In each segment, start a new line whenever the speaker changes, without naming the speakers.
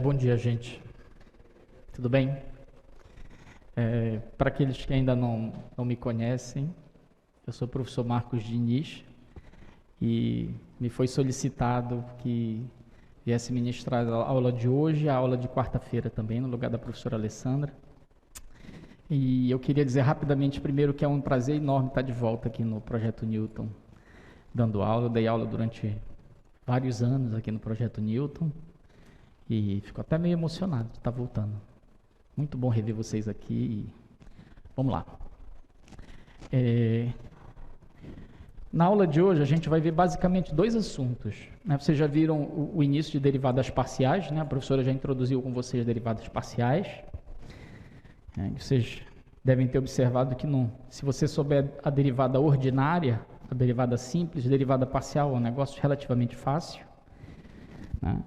Bom dia, gente. Tudo bem? Para aqueles que ainda não me conhecem, eu sou o professor Marcos Diniz e me foi solicitado que viesse ministrar a aula de hoje e a aula de quarta-feira também, no lugar da professora Alessandra. E eu queria dizer rapidamente primeiro que é um prazer enorme estar de volta aqui no Projeto Newton, dando aula. Eu dei aula durante vários anos aqui no Projeto Newton e fico até meio emocionado de estar voltando. Muito bom rever vocês aqui. Vamos lá. Na aula de hoje a gente vai ver basicamente dois assuntos, né? Vocês já viram o início de derivadas parciais, né? A professora já introduziu com vocês derivadas parciais. Vocês devem ter observado que se você souber a derivada ordinária, a derivada simples, a derivada parcial é um negócio relativamente fácil, né?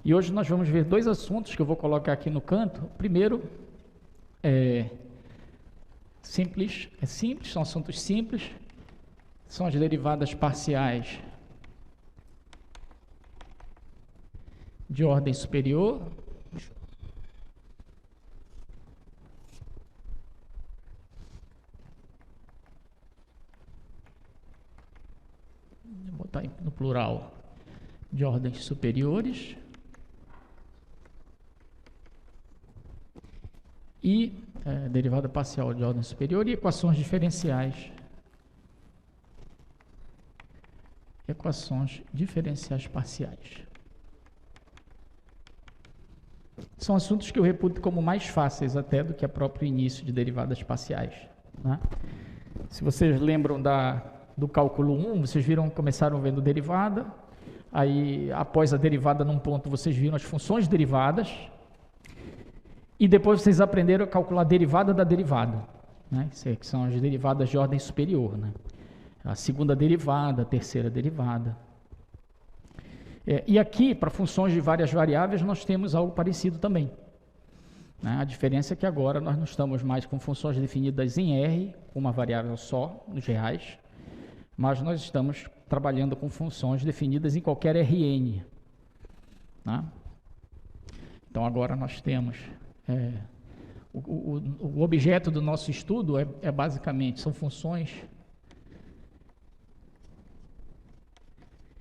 E hoje nós vamos ver dois assuntos que eu vou colocar aqui no canto. O primeiro é simples, são assuntos simples, são as derivadas parciais de ordem superior. Vou botar no plural, de ordens superiores. E derivada parcial de ordem superior e equações diferenciais. Equações diferenciais parciais. São assuntos que eu reputo como mais fáceis até do que o próprio início de derivadas parciais, né? Se vocês lembram do cálculo 1, vocês começaram vendo derivada, aí após a derivada num ponto vocês viram as funções derivadas, e depois vocês aprenderam a calcular a derivada da derivada, né? Que são as derivadas de ordem superior, né? A segunda derivada, a terceira derivada. E aqui, para funções de várias variáveis, nós temos algo parecido também, né? A diferença é que agora nós não estamos mais com funções definidas em R, com uma variável só, nos reais, mas nós estamos trabalhando com funções definidas em qualquer Rn, né? Então agora nós temos... O objeto do nosso estudo basicamente, são funções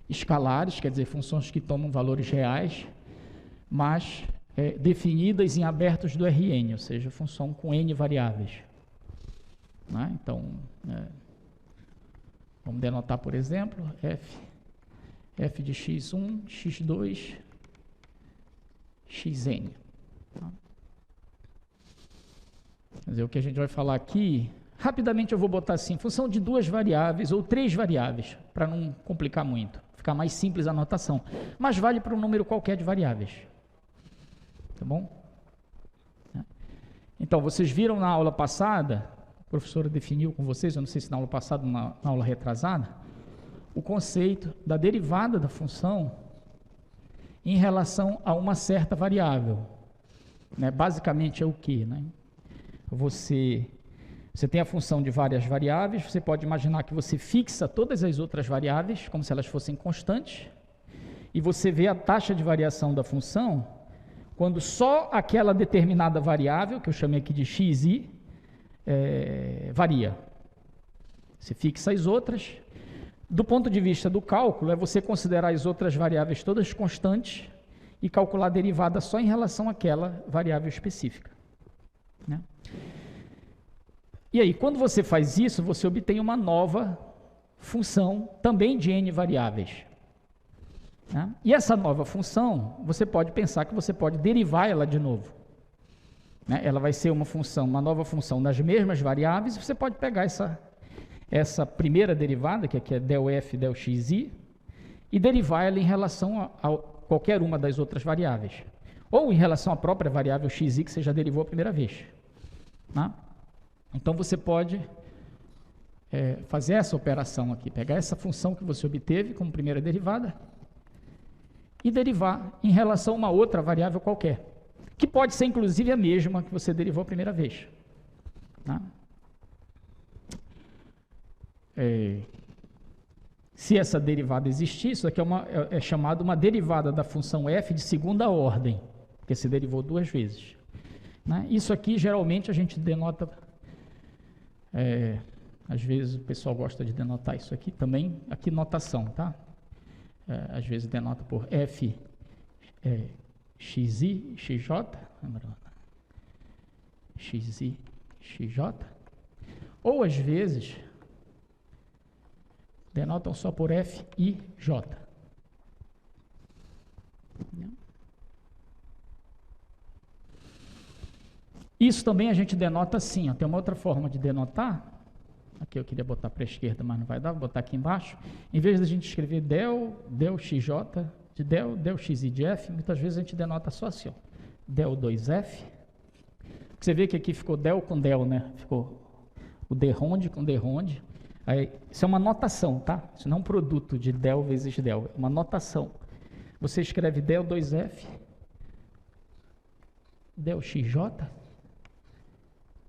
escalares, quer dizer, funções que tomam valores reais, mas definidas em abertos do Rn, ou seja, função com n variáveis, né? Então, vamos denotar, por exemplo, f de x1, x2, xn. Quer dizer, o que a gente vai falar aqui, rapidamente eu vou botar assim, função de duas variáveis ou três variáveis, para não complicar muito, ficar mais simples a anotação, mas vale para um número qualquer de variáveis, tá bom? Então, vocês viram na aula passada, a professora definiu com vocês, eu não sei se na aula passada ou na aula retrasada, o conceito da derivada da função em relação a uma certa variável, né? Basicamente é o que, né? Você tem a função de várias variáveis, você pode imaginar que você fixa todas as outras variáveis, como se elas fossem constantes, e você vê a taxa de variação da função quando só aquela determinada variável, que eu chamei aqui de xi, varia. Você fixa as outras. Do ponto de vista do cálculo, é você considerar as outras variáveis todas constantes e calcular a derivada só em relação àquela variável específica, né? E aí, quando você faz isso, você obtém uma nova função, também de n variáveis, né? E essa nova função, você pode pensar que você pode derivar ela de novo, né? Ela vai ser uma nova função das mesmas variáveis, e você pode pegar essa primeira derivada, que aqui é del f, del xi, e derivar ela em relação a qualquer uma das outras variáveis, ou em relação à própria variável xi que você já derivou a primeira vez, né? Então, você pode fazer essa operação aqui, pegar essa função que você obteve como primeira derivada e derivar em relação a uma outra variável qualquer, que pode ser, inclusive, a mesma que você derivou a primeira vez, né? Se essa derivada existir, isso aqui é chamado uma derivada da função f de segunda ordem, porque se derivou duas vezes. Né? Isso aqui, geralmente, a gente denota, às vezes o pessoal gosta de denotar isso aqui também, aqui notação, tá? Às vezes denota por F, XI, XJ, XI, XJ, ou às vezes denotam só por F, I, J. Isso também a gente denota assim, ó. Tem uma outra forma de denotar, aqui eu queria botar para a esquerda, mas não vai dar, vou botar aqui embaixo, em vez de a gente escrever del XJ, de del XI de F, muitas vezes a gente denota só assim, ó, del 2F, você vê que aqui ficou del com del, né, ficou o derronde com derronde, aí, isso é uma notação, tá? Isso não é um produto de del vezes del, é uma notação. Você escreve del 2F, del XJ,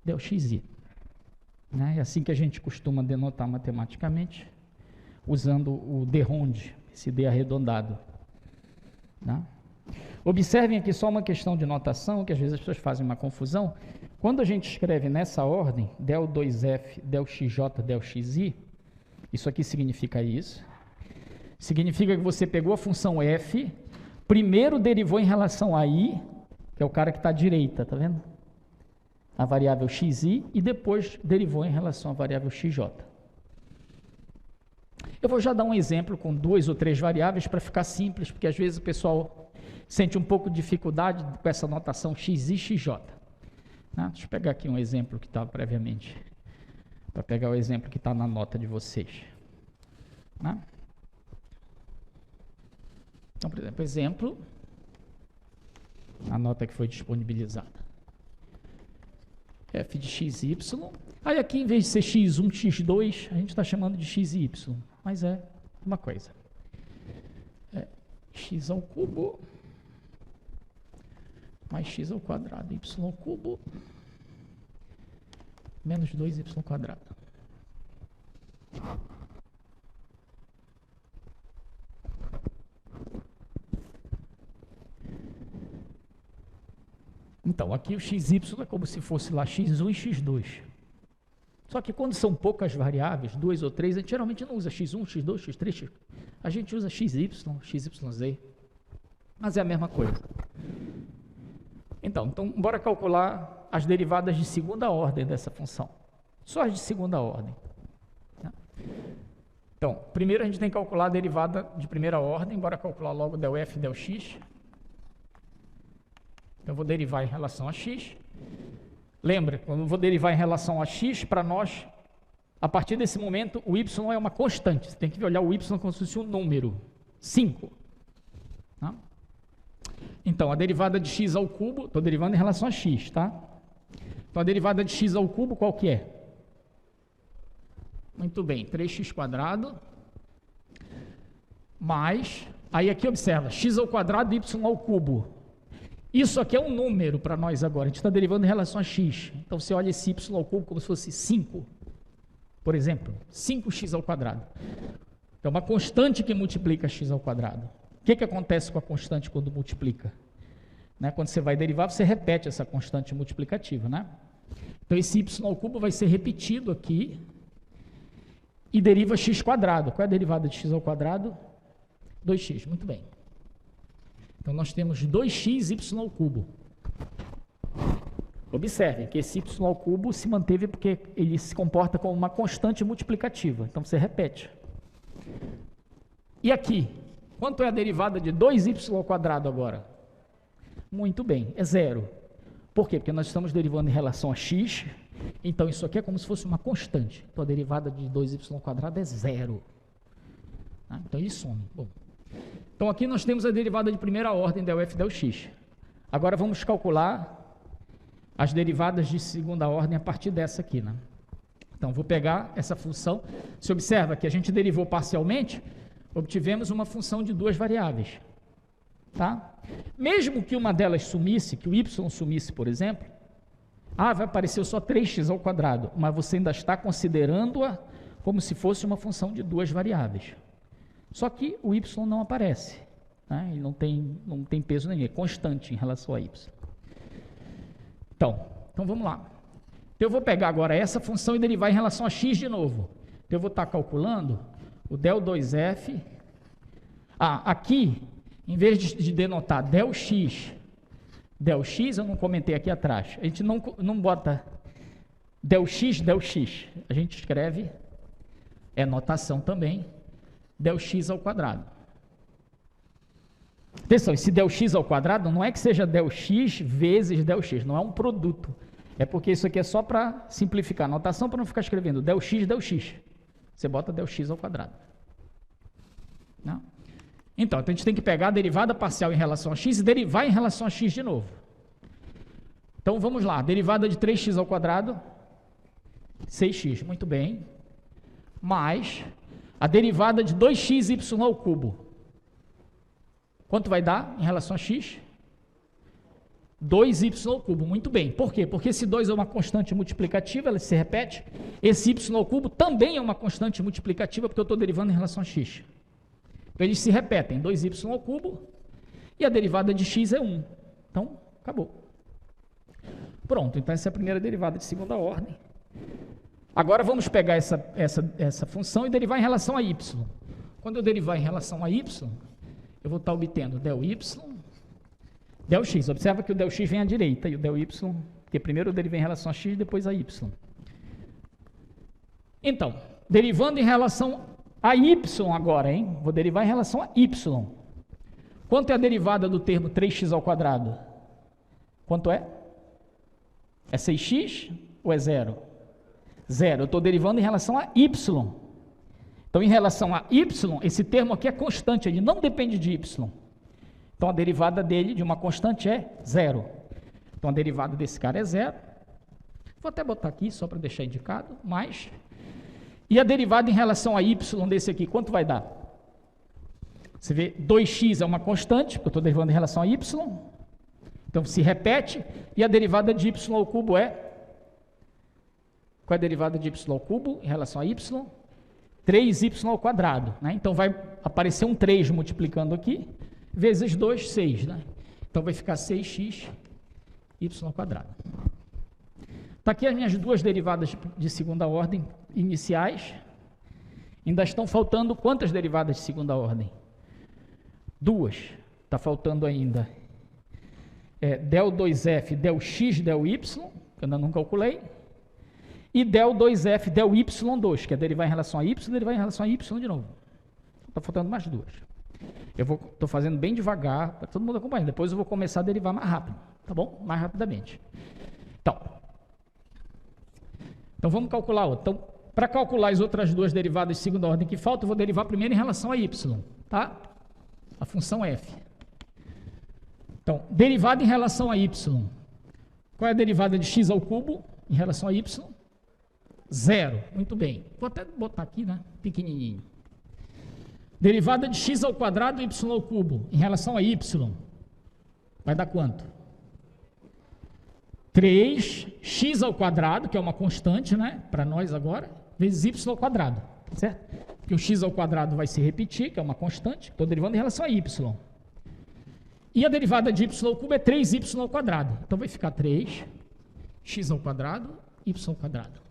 del XI. Né? É assim que a gente costuma denotar matematicamente, usando o derronde, esse D arredondado. Né? Observem aqui só uma questão de notação, que às vezes as pessoas fazem uma confusão. Quando a gente escreve nessa ordem, del 2F, del XJ, del XI, isso aqui significa isso. Significa que você pegou a função f, primeiro derivou em relação a i, que é o cara que está à direita, tá vendo? A variável xi, e depois derivou em relação à variável xj. Eu vou já dar um exemplo com 2 ou 3 variáveis para ficar simples, porque às vezes o pessoal sente um pouco de dificuldade com essa notação xi, xj. Né? Deixa eu pegar aqui um exemplo que estava previamente, para pegar o exemplo que está na nota de vocês. Né? Então, por exemplo, a nota que foi disponibilizada. F de xy, aí aqui em vez de ser x1, x2, a gente está chamando de xy, mas é uma coisa. X ao cubo mais x ao quadrado, y ao cubo menos 2y quadrado. Então, aqui o xy é como se fosse lá x1 e x2. Só que quando são poucas variáveis, 2 ou 3, a gente geralmente não usa x1, x2, x3, a gente usa xy, xyz. Mas é a mesma coisa. Então, bora calcular as derivadas de segunda ordem dessa função. Só as de segunda ordem. Então, primeiro a gente tem que calcular a derivada de primeira ordem, bora calcular logo del f, del x. Eu vou derivar em relação a x. Lembra, quando eu vou derivar em relação a x, para nós, a partir desse momento, o y é uma constante. Você tem que olhar o y como se fosse um número. 5. Tá? Então, a derivada de x ao cubo, estou derivando em relação a x, tá? Então, a derivada de x ao cubo, qual que é? Muito bem, 3x quadrado, mais, aí aqui observa, x ao quadrado, y ao cubo. Isso aqui é um número para nós agora, a gente está derivando em relação a x. Então, você olha esse y ao cubo como se fosse 5, por exemplo, 5x ao quadrado. É uma constante que multiplica x ao quadrado. O que acontece com a constante quando multiplica? Né? Quando você vai derivar, você repete essa constante multiplicativa. Né? Então, esse y ao cubo vai ser repetido aqui e deriva x quadrado. Qual é a derivada de x ao quadrado? 2x, muito bem. Então, nós temos 2x y ao cubo. Observe que esse y ao cubo se manteve porque ele se comporta como uma constante multiplicativa. Então, você repete. E aqui, quanto é a derivada de 2y ao quadrado agora? Muito bem, é 0. Por quê? Porque nós estamos derivando em relação a x, então isso aqui é como se fosse uma constante. Então, a derivada de 2y ao quadrado é 0. Então, ele some. Bom. Então, aqui nós temos a derivada de primeira ordem del f del x. Agora, vamos calcular as derivadas de segunda ordem a partir dessa aqui. Né? Então, vou pegar essa função. Você observa que a gente derivou parcialmente, obtivemos uma função de 2 variáveis. Tá? Mesmo que uma delas sumisse, que o y sumisse, por exemplo, vai aparecer só 3x ao quadrado, mas você ainda está considerando-a como se fosse uma função de 2 variáveis. Só que o y não aparece. né? Ele não tem peso nenhum, é constante em relação a y. Então vamos lá. Então, eu vou pegar agora essa função e derivar em relação a x de novo. Então, eu vou estar calculando o del 2f. Aqui, em vez de denotar del x, eu não comentei aqui atrás. A gente não bota del x. A gente escreve, é notação também, del x ao quadrado. Atenção, esse del x ao quadrado não é que seja del x vezes del x, não é um produto. É porque isso aqui é só para simplificar a notação, para não ficar escrevendo del x. Você bota del x ao quadrado. Não? Então, a gente tem que pegar a derivada parcial em relação a x e derivar em relação a x de novo. Então, vamos lá. Derivada de 3x ao quadrado, 6x. Muito bem. Mais a derivada de 2xy ao cubo. Quanto vai dar em relação a x? 2y ao cubo, muito bem. Por quê? Porque esse 2 é uma constante multiplicativa, ela se repete. Esse y ao cubo também é uma constante multiplicativa, porque eu estou derivando em relação a x. Então, eles se repetem, 2y ao cubo, e a derivada de x é 1. Então, acabou. Pronto, então essa é a primeira derivada de segunda ordem. Agora, vamos pegar essa função e derivar em relação a y. Quando eu derivar em relação a y, eu vou estar obtendo del y, del x. Observa que o del x vem à direita e o del y, porque primeiro eu derivei em relação a x, depois a y. Então, derivando em relação a y agora, hein? Vou derivar em relação a y. Quanto é a derivada do termo 3x ao quadrado? Quanto é? É 6x ou é 0? 0. Eu estou derivando em relação a y. Então, em relação a y, esse termo aqui é constante, ele não depende de y. Então, a derivada dele, de uma constante, é 0. Então, a derivada desse cara é 0. Vou até botar aqui, só para deixar indicado, mais. E a derivada em relação a y desse aqui, quanto vai dar? Você vê, 2x é uma constante, porque eu estou derivando em relação a y. Então, se repete. E a derivada de y ao cubo é? Qual é a derivada de y ao cubo em relação a y? 3y ao quadrado. Né? Então, vai aparecer um 3 multiplicando aqui. Vezes 2, 6, né? Então, vai ficar 6x y ao quadrado. Está aqui as minhas duas derivadas de segunda ordem iniciais. Ainda estão faltando quantas derivadas de segunda ordem? 2. Está faltando ainda del 2f, del x, del y, que eu ainda não calculei. E del 2f, del y2, que é derivar em relação a y e derivar em relação a y de novo. Está faltando mais duas. Eu estou fazendo bem devagar, para todo mundo acompanhar. Depois eu vou começar a derivar mais rápido, tá bom? Mais rapidamente. Então vamos calcular outra. Então, para calcular as outras duas derivadas de segunda ordem que faltam, eu vou derivar primeiro em relação a y, tá? A função f. Então, derivada em relação a y. Qual é a derivada de x ao cubo em relação a y? 0. Muito bem. Vou até botar aqui, né? Pequenininho. Derivada de x ao quadrado, y ao cubo, em relação a y, vai dar quanto? 3x ao quadrado, que é uma constante, né? Para nós agora, vezes y ao quadrado, certo? Porque o x ao quadrado vai se repetir, que é uma constante, estou derivando em relação a y. E a derivada de y ao cubo é 3y ao quadrado. Então, vai ficar 3x ao quadrado, y ao quadrado.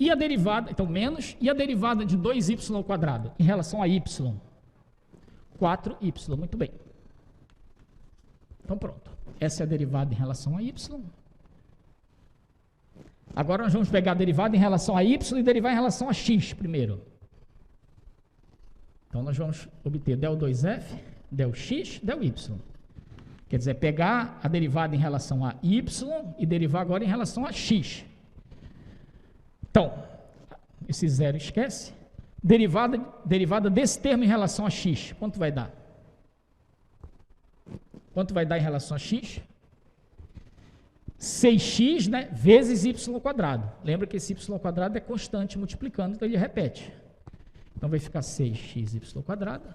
E a derivada, então menos, e a derivada de 2y ao quadrado em relação a y? 4y, muito bem. Então pronto, essa é a derivada em relação a y. Agora nós vamos pegar a derivada em relação a y e derivar em relação a x primeiro. Então nós vamos obter del 2f, del x, del y. Quer dizer, pegar a derivada em relação a y e derivar agora em relação a x. Então, esse zero esquece. Derivada desse termo em relação a x, quanto vai dar? Quanto vai dar em relação a x? 6x, né, vezes y ao quadrado. Lembra que esse y ao quadrado é constante multiplicando, então ele repete. Então vai ficar 6xy ao quadrado.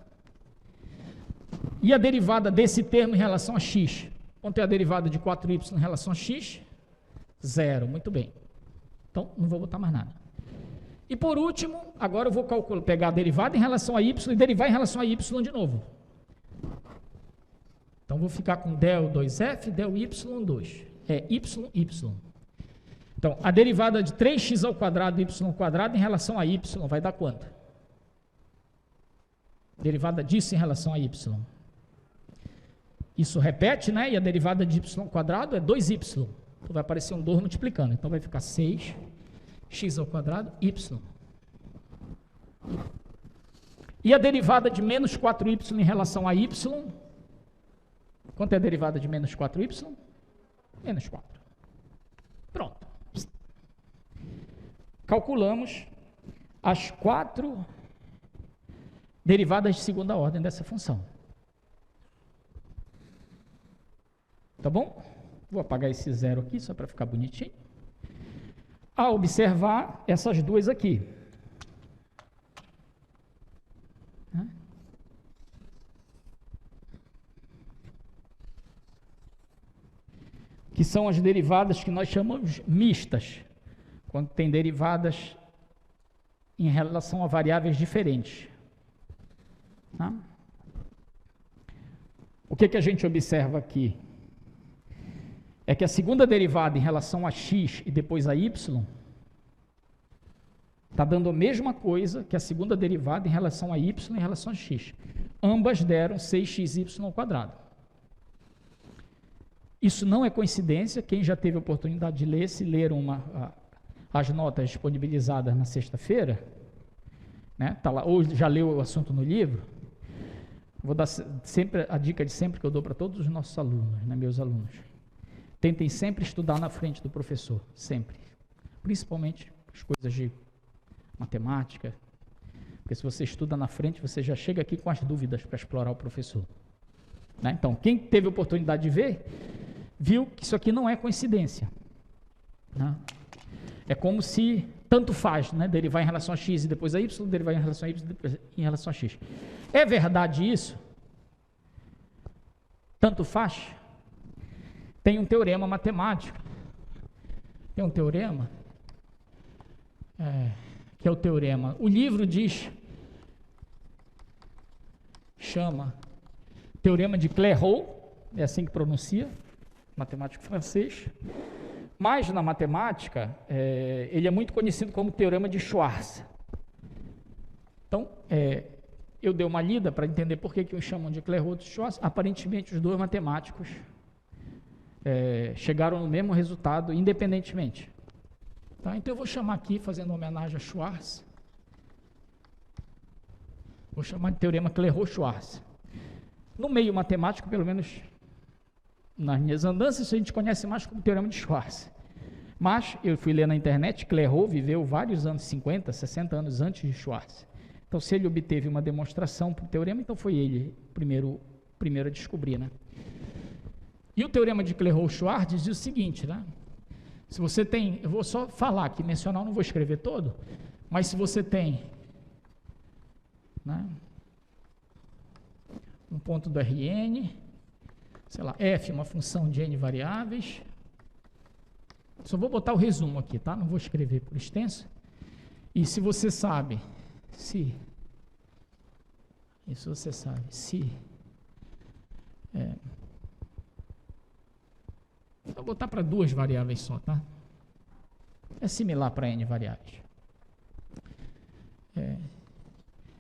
E a derivada desse termo em relação a x? Quanto é a derivada de 4y em relação a x? 0, muito bem. Então, não vou botar mais nada. E por último, agora eu vou pegar a derivada em relação a y e derivar em relação a y de novo. Então, vou ficar com del 2f, del y2. É y. Então, a derivada de 3x ao quadrado y² em relação a y vai dar quanto? Derivada disso em relação a y. Isso repete, né? E a derivada de y² é 2y. Então, vai aparecer um 2 multiplicando. Então, vai ficar 6x², y. E a derivada de menos 4y em relação a y? Quanto é a derivada de menos 4y? Menos 4. Pronto. Calculamos as 4 derivadas de segunda ordem dessa função. Tá bom? Vou apagar esse zero aqui, só para ficar bonitinho. A observar essas duas aqui. Que são as derivadas que nós chamamos mistas, quando tem derivadas em relação a variáveis diferentes. Tá? O que a gente observa aqui? É que a segunda derivada em relação a x e depois a y está dando a mesma coisa que a segunda derivada em relação a y em relação a x. Ambas deram 6xy². Isso não é coincidência. Quem já teve a oportunidade de ler, se leram as notas disponibilizadas na sexta-feira, né? Tá lá, ou já leu o assunto no livro, vou dar sempre a dica de sempre que eu dou para todos os nossos alunos, né, meus alunos. Tentem sempre estudar na frente do professor, sempre. Principalmente as coisas de matemática, porque se você estuda na frente, você já chega aqui com as dúvidas para explorar o professor. Né? Então, quem teve a oportunidade de ver, viu que isso aqui não é coincidência. Né? É como se tanto faz, né? Derivar em relação a x e depois a y, derivar em relação a y e depois em relação a x. É verdade isso? Tanto faz? Tem um teorema matemático. Tem um teorema, que é o teorema. O livro chama Teorema de Clairaut, é assim que pronuncia, matemático francês. Mas na matemática, ele é muito conhecido como Teorema de Schwarz. Então, eu dei uma lida para entender por que o chamam de Clairaut de Schwarz. Aparentemente, os dois matemáticos chegaram no mesmo resultado independentemente. Tá? Então, eu vou chamar aqui, fazendo homenagem a Schwarz, vou chamar de Teorema Clairaut-Schwarz. No meio matemático, pelo menos nas minhas andanças, a gente conhece mais como Teorema de Schwarz. Mas eu fui ler na internet, Clairaut viveu vários anos, 50, 60 anos antes de Schwarz. Então, se ele obteve uma demonstração para o teorema, então foi ele o primeiro a descobrir, né? E o teorema de Clairaut-Schwarz diz o seguinte, né? Se você tem, eu vou só falar aqui, mencionar, não vou escrever todo, mas se você tem, né, um ponto do Rn, sei lá, f, uma função de n variáveis. Só vou botar o resumo aqui, tá? Não vou escrever por extenso. E se você sabe, vou botar para 2 variáveis só, tá? É similar para n variáveis.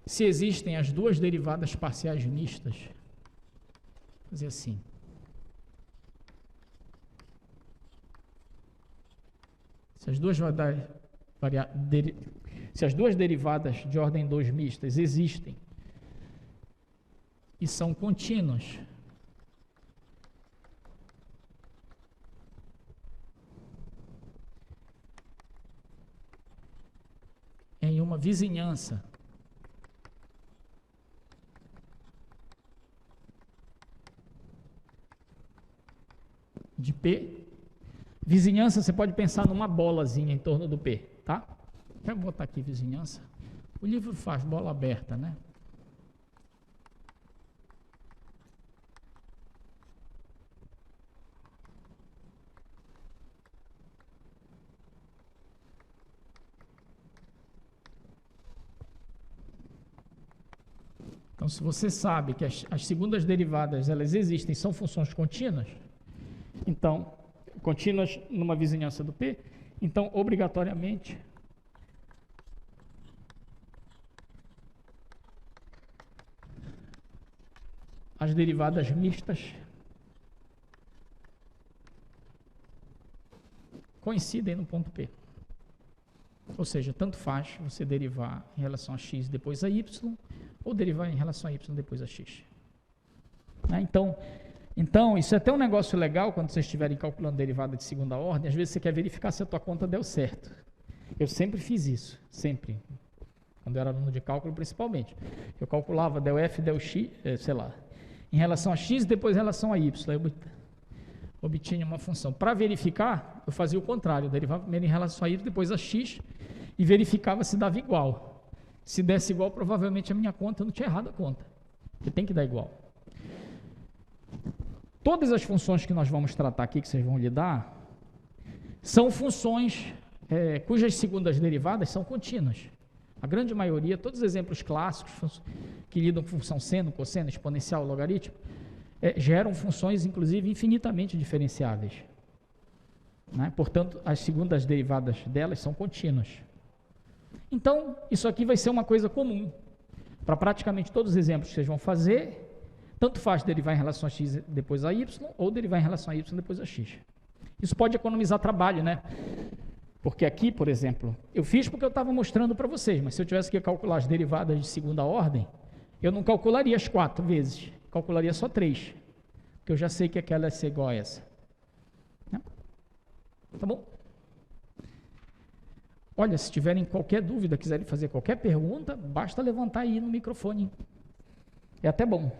Se existem as duas derivadas parciais mistas, vou fazer assim. Se as duas derivadas de ordem 2 mistas existem e são contínuas, em uma vizinhança de P, vizinhança você pode pensar numa bolazinha em torno do P, tá? Vou botar aqui vizinhança. O livro faz bola aberta, né? Então, se você sabe que as segundas derivadas, elas existem, são funções contínuas, então, contínuas numa vizinhança do P, então, obrigatoriamente, as derivadas mistas coincidem no ponto P. Ou seja, tanto faz você derivar em relação a x depois a y, ou derivar em relação a y depois a x. Né? Então, isso é até um negócio legal quando vocês estiverem calculando derivada de segunda ordem. Às vezes você quer verificar se a tua conta deu certo. Eu sempre fiz isso, sempre. Quando eu era aluno de cálculo, principalmente. Eu calculava del f, del x, sei lá, em relação a x, depois em relação a y. Eu obtinha uma função. Para verificar, eu fazia o contrário. Eu derivava primeiro em relação a y, depois a x, e verificava se dava igual. Se desse igual, provavelmente a minha conta, eu não tinha errado a conta. Porque tem que dar igual. Todas as funções que nós vamos tratar aqui, que vocês vão lidar, são funções cujas segundas derivadas são contínuas. A grande maioria, todos os exemplos clássicos que lidam com função seno, cosseno, exponencial, logaritmo, geram funções, inclusive, infinitamente diferenciáveis. Né? Portanto, as segundas derivadas delas são contínuas. Então, isso aqui vai ser uma coisa comum para praticamente todos os exemplos que vocês vão fazer. Tanto faz derivar em relação a x depois a y, ou derivar em relação a y depois a x. Isso pode economizar trabalho, né? Porque aqui, por exemplo, eu fiz porque eu estava mostrando para vocês, mas se eu tivesse que calcular as derivadas de segunda ordem, eu não calcularia as 4 vezes, calcularia só 3, porque eu já sei que aquela ia ser igual a essa. Né? Tá bom? Olha, se tiverem qualquer dúvida, quiserem fazer qualquer pergunta, basta levantar aí no microfone. É até bom.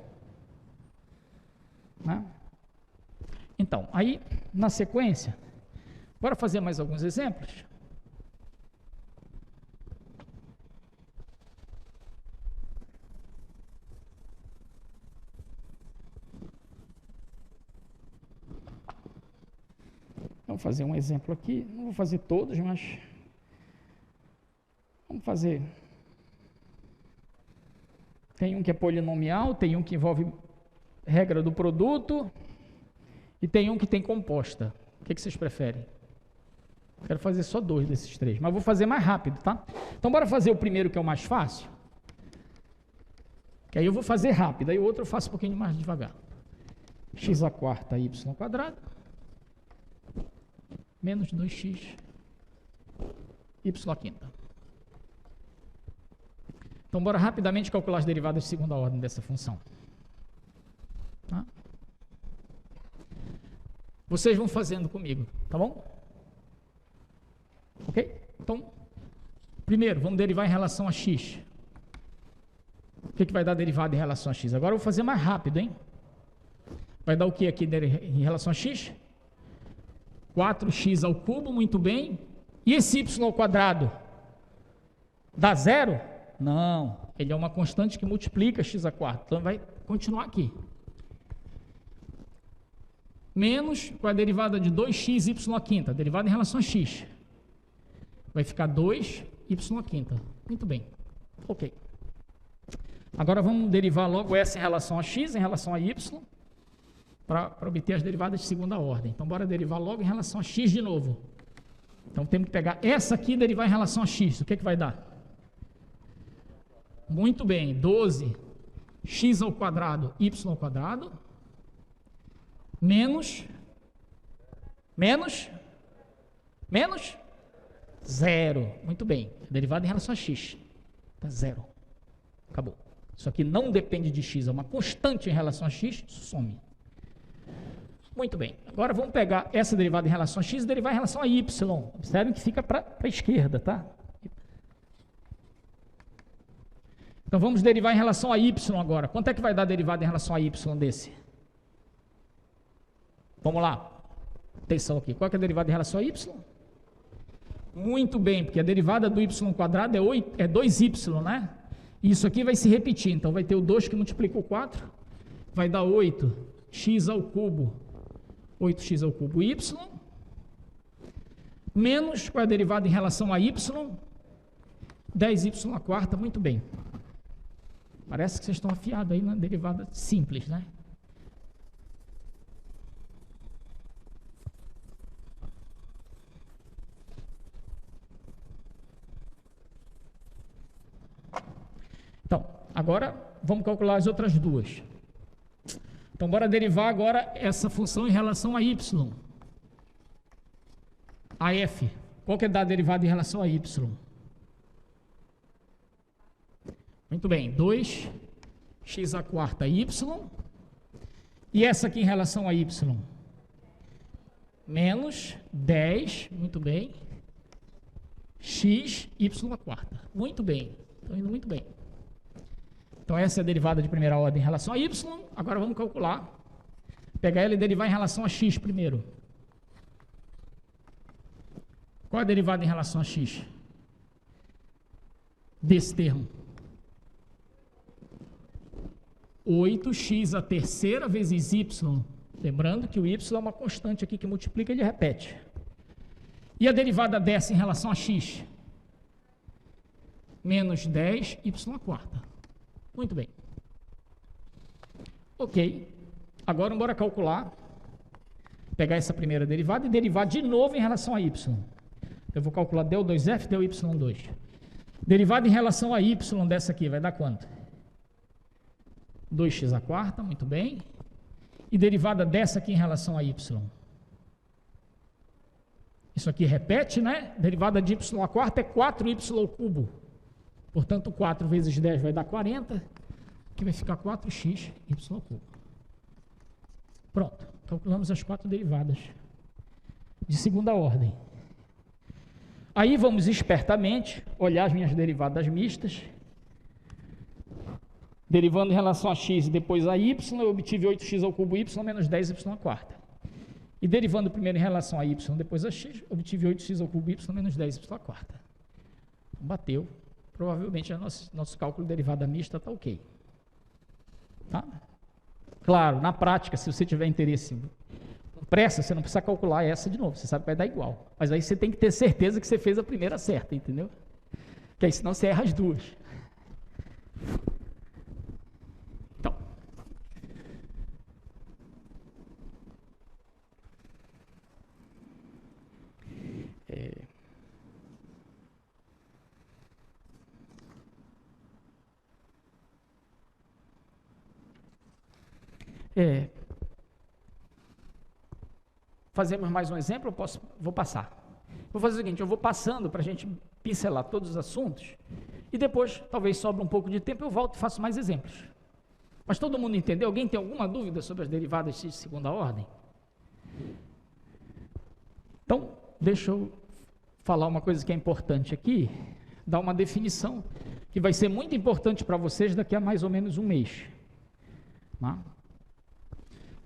Né? Então, aí, na sequência, bora fazer mais alguns exemplos? Vamos fazer um exemplo aqui, não vou fazer todos, mas vamos fazer. Tem um que é polinomial, tem um que envolve regra do produto e tem um que tem composta. O que vocês preferem? Quero fazer só 2 desses 3, mas vou fazer mais rápido, tá? Então, bora fazer o primeiro, que é o mais fácil. Que aí eu vou fazer rápido, aí o outro eu faço um pouquinho mais devagar. X à quarta, y quadrado, menos 2x, y à quinta. Então, bora rapidamente calcular as derivadas de segunda ordem dessa função. Tá? Vocês vão fazendo comigo, tá bom? Ok? Então, primeiro, vamos derivar em relação a x. O que vai dar derivada em relação a x? Agora eu vou fazer mais rápido, hein? Vai dar o que aqui em relação a x? 4x ao cubo, muito bem. E esse y ao quadrado? Dá zero? Não, ele é uma constante que multiplica x a quarto. Então, vai continuar aqui. Menos, com a derivada de 2x, y à quinta, derivada em relação a x. Vai ficar 2y à quinta. Muito bem. Ok. Agora vamos derivar logo essa em relação a x, em relação a y, para obter as derivadas de segunda ordem. Então, bora derivar logo em relação a x de novo. Então, temos que pegar essa aqui e derivar em relação a x. O que vai dar? Muito bem. 12x ao quadrado, y ao quadrado, menos 0. Muito bem. Derivada em relação a x. Está 0. Acabou. Isso aqui não depende de x, é uma constante em relação a x, some. Muito bem. Agora vamos pegar essa derivada em relação a x e derivar em relação a y. Observem que fica para a esquerda, tá? Então vamos derivar em relação a y agora. Quanto é que vai dar a derivada em relação a y desse? Vamos lá. Atenção aqui. Qual é a derivada em relação a y? Muito bem, porque a derivada do y quadrado é 2y, né? Isso aqui vai se repetir. Então vai ter o 2 que multiplica o 4. Vai dar 8x ao cubo. 8x ao cubo y. Menos, qual é a derivada em relação a y? 10y à quarta. Muito bem. Parece que vocês estão afiados aí na derivada simples, né? Então, agora vamos calcular as outras duas. Então, bora derivar agora essa função em relação a y. A f. Qual que é a derivada em relação a y? Muito bem, 2x à quarta y. E essa aqui em relação a y? Menos 10, muito bem, x, y à quarta. Muito bem, estão indo muito bem. Então, essa é a derivada de primeira ordem em relação a y. Agora, vamos calcular. Pegar ela e derivar em relação a x primeiro. Qual é a derivada em relação a x? Desse termo. 8x à terceira vezes y. Lembrando que o y é uma constante aqui que multiplica e ele repete. E a derivada dessa em relação a x? Menos 10y à quarta. Muito bem. Ok. Agora, bora calcular. Pegar essa primeira derivada e derivar de novo em relação a y. Eu vou calcular del2f, del y2. Derivada em relação a y dessa aqui, vai dar quanto? 2x à quarta, muito bem. E derivada dessa aqui em relação a y? Isso aqui repete, né? Derivada de y à quarta é 4y ao cubo. Portanto, 4 vezes 10 vai dar 40, que vai ficar 4x y ao cubo. Pronto, calculamos as 4 derivadas de segunda ordem. Aí vamos espertamente olhar as minhas derivadas mistas. Derivando em relação a x e depois a y, eu obtive 8x ao cubo y menos 10y à quarta. E derivando primeiro em relação a y, depois a x, obtive 8x ao cubo y menos 10y à quarta. Bateu. Provavelmente nosso cálculo de derivada mista está ok. Tá? Claro, na prática, se você tiver interesse, com pressa, você não precisa calcular essa de novo, você sabe que vai dar igual. Mas aí você tem que ter certeza que você fez a primeira certa, entendeu? Que aí senão você erra as duas. Então. Fazemos mais um exemplo, vou passar. Vou fazer o seguinte, eu vou passando para a gente pincelar todos os assuntos e depois, talvez sobre um pouco de tempo, eu volto e faço mais exemplos. Mas todo mundo entendeu? Alguém tem alguma dúvida sobre as derivadas de segunda ordem? Então, deixa eu falar uma coisa que é importante aqui, dar uma definição que vai ser muito importante para vocês daqui a mais ou menos um mês. Tá?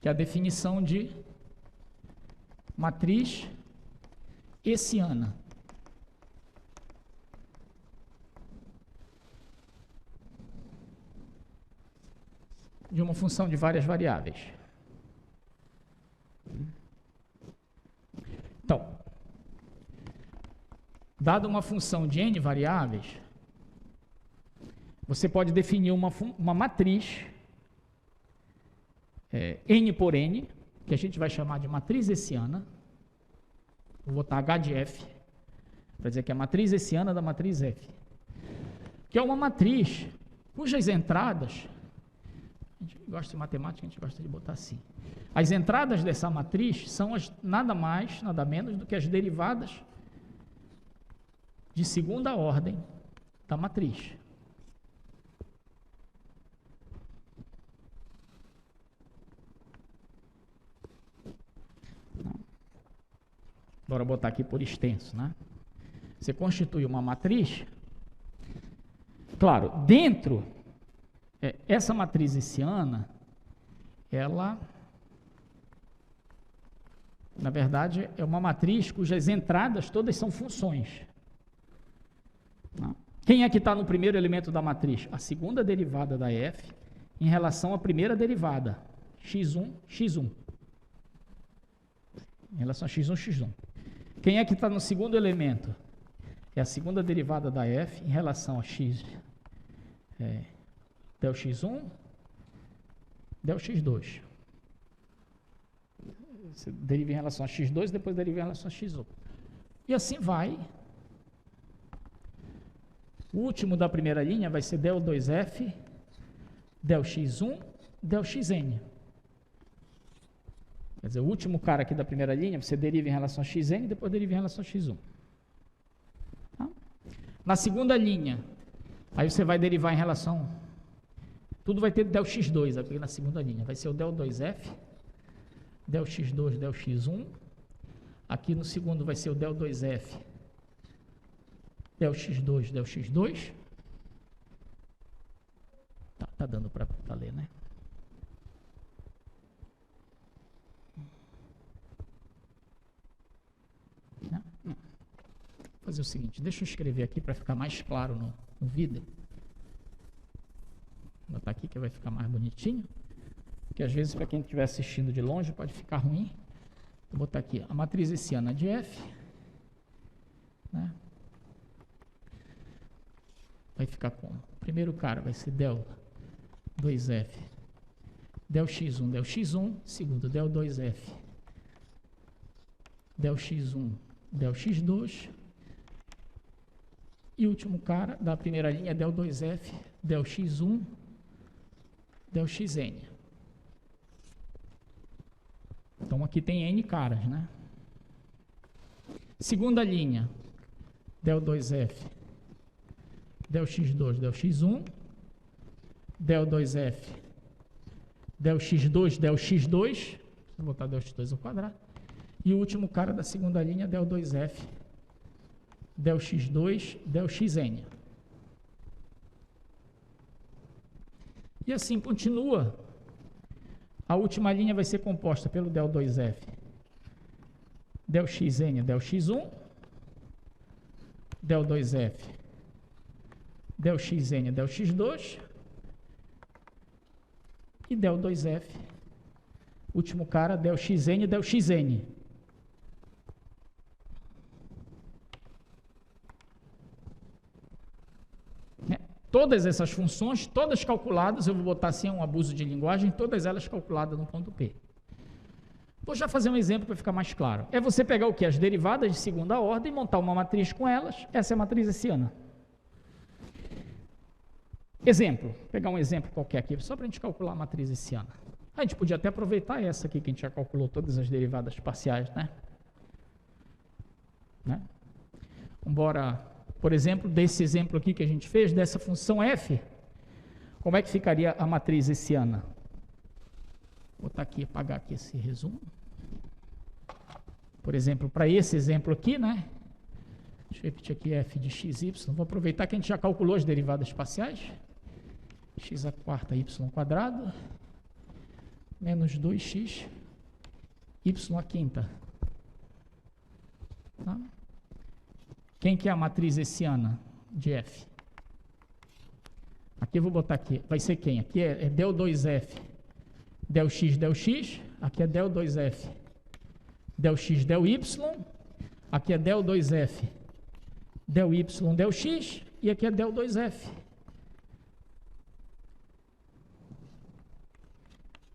Que é a definição de matriz hessiana. De uma função de várias variáveis. Então, dada uma função de n variáveis, você pode definir uma matriz n por n, que a gente vai chamar de matriz hessiana. Vou botar H de F, para dizer que é a matriz hessiana da matriz F. Que é uma matriz cujas entradas, a gente gosta de matemática, a gente gosta de botar assim. As entradas dessa matriz são nada mais, nada menos do que as derivadas de segunda ordem da matriz. Bora botar aqui por extenso, né? Você constitui uma matriz. Claro, dentro, essa matriz hessiana, ela, na verdade, é uma matriz cujas entradas todas são funções. Quem é que está no primeiro elemento da matriz? A segunda derivada da f em relação à primeira derivada, x1, x1. Em relação a x1, x1. Quem é que está no segundo elemento? É a segunda derivada da f em relação a x, del x1, del x2. Você deriva em relação a x2, depois deriva em relação a x1. E assim vai. O último da primeira linha vai ser del 2f, del x1, del xn. Quer dizer, o último cara aqui da primeira linha, você deriva em relação a xn e depois deriva em relação a x1. Tá? Na segunda linha, aí você vai derivar em relação... Tudo vai ter del x2 aqui na segunda linha. Vai ser o del 2f, del x2, del x1. Aqui no segundo vai ser o del 2f, del x2, del x2. Tá dando para ler, né? Não. Vou fazer o seguinte, deixa eu escrever aqui para ficar mais claro no vídeo. Vou botar aqui que vai ficar mais bonitinho. Porque às vezes para quem estiver assistindo de longe pode ficar ruim. Vou botar aqui a matriz hessiana de F, né? Vai ficar como? O primeiro cara vai ser del 2f, del x1, del x1. Segundo, del 2f, del x1, del x2. E o último cara da primeira linha é del 2f, del x1, del xn. Então aqui tem n caras, né? Segunda linha, del 2f, del x2, del x1, del 2f, del x2, del x2, vou botar del x2 ao quadrado, e o último cara da segunda linha, del 2f, del x2, del xn. E assim continua. A última linha vai ser composta pelo del 2f, del xn, del x1, del 2f, del xn, del x2 e del 2f, último cara, del xn, del xn. Todas essas funções, todas calculadas, eu vou botar assim um abuso de linguagem, todas elas calculadas no ponto P. Vou já fazer um exemplo para ficar mais claro. É você pegar o que? As derivadas de segunda ordem, montar uma matriz com elas. Essa é a matriz hessiana. Exemplo, pegar um exemplo qualquer aqui, só para a gente calcular a matriz hessiana. A gente podia até aproveitar essa aqui, que a gente já calculou todas as derivadas parciais, né? Embora, por exemplo, desse exemplo aqui que a gente fez, dessa função f, como é que ficaria a matriz hessiana? Vou botar aqui, apagar aqui esse resumo. Por exemplo, para esse exemplo aqui, né? Deixa eu repetir aqui f de xy. Vou aproveitar que a gente já calculou as derivadas parciais. X a quarta y quadrado menos 2x y a quinta. Tá? Quem que é a matriz hessiana de f? Aqui eu vou botar aqui, vai ser quem? Aqui é del 2f, del x, aqui é del 2f, del x, del y, aqui é del 2f, del y, del x, e aqui é del 2f.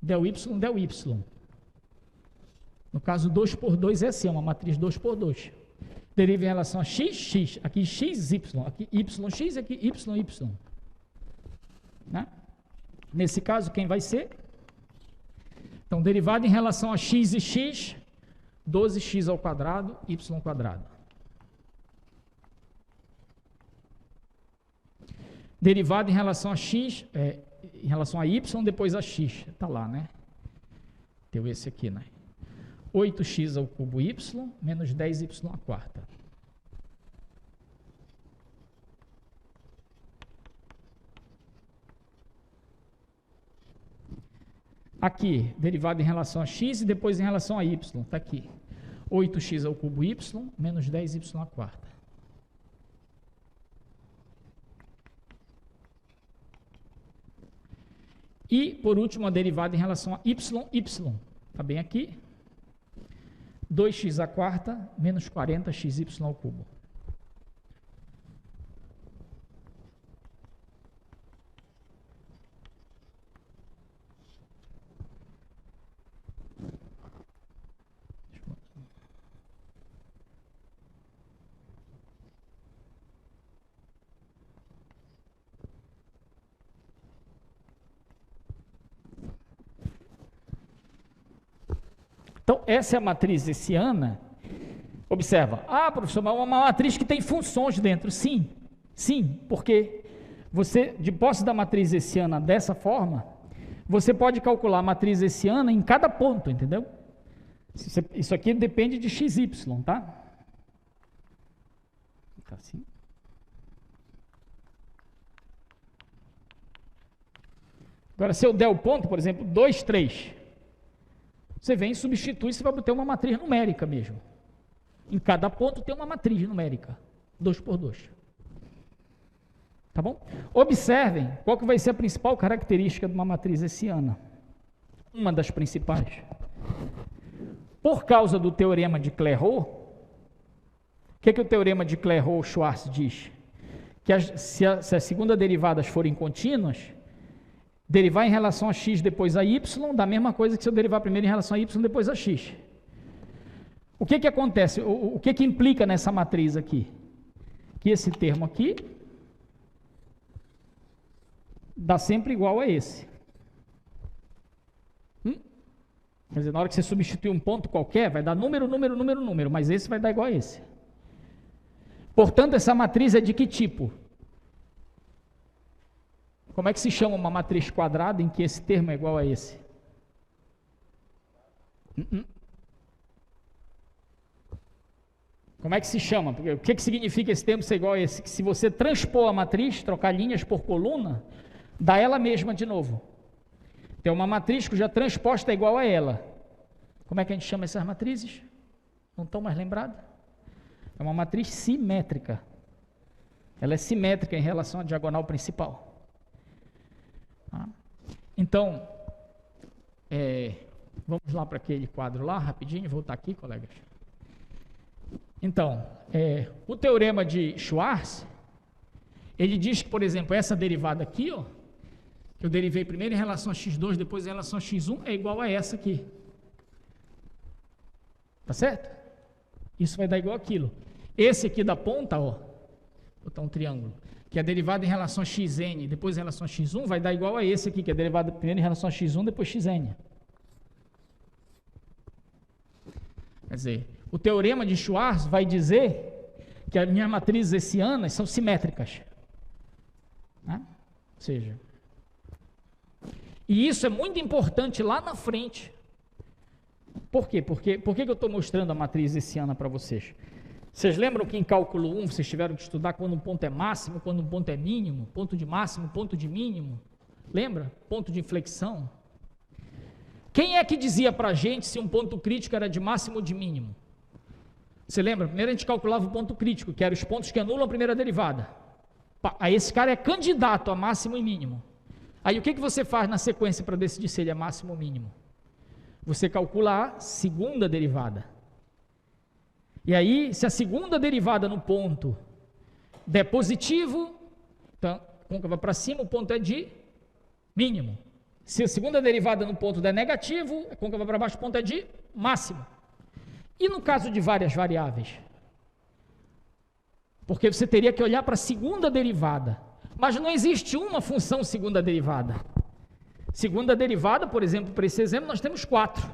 Del y, del y. No caso, 2 por 2 é assim, é uma matriz 2 por 2. Deriva em relação a x, x, aqui x, y, aqui y, x, aqui y, y. Né? Nesse caso, quem vai ser? Então, derivada em relação a x e x, 12x ao quadrado, y quadrado. Derivada em relação a x, em relação a y, depois a x. Está lá, né? Deu esse aqui, né? 8x ao cubo y, menos 10y à quarta. Aqui, derivada em relação a x e depois em relação a y. Está aqui. 8x ao cubo y, menos 10y à quarta. E, por último, a derivada em relação a y. Está bem aqui. 2x à quarta, menos 40xy ao cubo. Então, essa é a matriz hessiana. Observa. Ah, professor, mas é uma matriz que tem funções dentro. Sim, sim, porque você, de posse da matriz hessiana dessa forma, você pode calcular a matriz hessiana em cada ponto, entendeu? Isso aqui depende de XY, tá? Tá assim. Agora, se eu der o ponto, por exemplo, 2, 3, você vem e substitui, você vai ter uma matriz numérica mesmo. Em cada ponto tem uma matriz numérica, 2 por 2. Tá bom? Observem qual que vai ser a principal característica de uma matriz hessiana. Uma das principais. Por causa do teorema de Clairaut, o que o teorema de Clairaut-Schwarz diz? Que se as segundas derivadas forem contínuas, derivar em relação a x depois a y, dá a mesma coisa que se eu derivar primeiro em relação a y depois a x. O que acontece? O que implica nessa matriz aqui? Que esse termo aqui dá sempre igual a esse. Quer dizer, na hora que você substituir um ponto qualquer, vai dar número, número, número, número, mas esse vai dar igual a esse. Portanto, essa matriz é de que tipo? Como é que se chama uma matriz quadrada em que esse termo é igual a esse? Como é que se chama? O que significa esse termo ser igual a esse? Que se você transpor a matriz, trocar linhas por coluna, dá ela mesma de novo. Tem uma matriz cuja transposta é igual a ela. Como é que a gente chama essas matrizes? Não estão mais lembradas? É uma matriz simétrica. Ela é simétrica em relação à diagonal principal. Então, vamos lá para aquele quadro lá, rapidinho, voltar aqui, colegas. Então, o teorema de Schwarz, ele diz que, por exemplo, essa derivada aqui, ó, que eu derivei primeiro em relação a x2, depois em relação a x1, é igual a essa aqui. Tá certo? Isso vai dar igual àquilo. Esse aqui da ponta, ó, vou botar um triângulo, que é derivado em relação a xn, depois em relação a x1, vai dar igual a esse aqui, que é derivado primeiro em relação a x1, depois xn. Quer dizer, o teorema de Schwarz vai dizer que as minhas matrizes hessianas são simétricas. Né? Ou seja, e isso é muito importante lá na frente. Por quê? Por que eu estou mostrando a matriz hessiana para vocês? Vocês lembram que em cálculo 1 vocês tiveram que estudar quando um ponto é máximo, quando um ponto é mínimo, ponto de máximo, ponto de mínimo? Lembra? Ponto de inflexão. Quem é que dizia para a gente se um ponto crítico era de máximo ou de mínimo? Você lembra? Primeiro a gente calculava o ponto crítico, que eram os pontos que anulam a primeira derivada. Aí esse cara é candidato a máximo e mínimo. Aí o que você faz na sequência para decidir se ele é máximo ou mínimo? Você calcula a segunda derivada. E aí, se a segunda derivada no ponto der positivo, então, côncava para cima, o ponto é de mínimo. Se a segunda derivada no ponto der negativo, a côncava para baixo, o ponto é de máximo. E no caso de várias variáveis? Porque você teria que olhar para a segunda derivada. Mas não existe uma função segunda derivada. Segunda derivada, por exemplo, para esse exemplo, nós temos 4.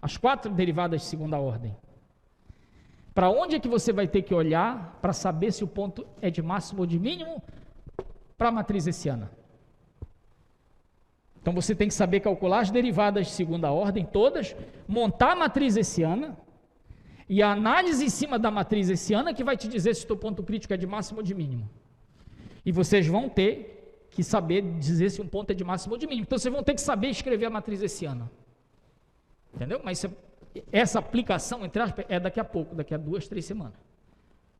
As 4 derivadas de segunda ordem. Para onde é que você vai ter que olhar para saber se o ponto é de máximo ou de mínimo? Para a matriz hessiana. Então você tem que saber calcular as derivadas de segunda ordem todas, montar a matriz hessiana, e a análise em cima da matriz hessiana que vai te dizer se o teu ponto crítico é de máximo ou de mínimo. E vocês vão ter que saber dizer se um ponto é de máximo ou de mínimo. Então vocês vão ter que saber escrever a matriz hessiana. Entendeu? Mas essa aplicação, entre aspas, é daqui a pouco, daqui a 2, 3 semanas.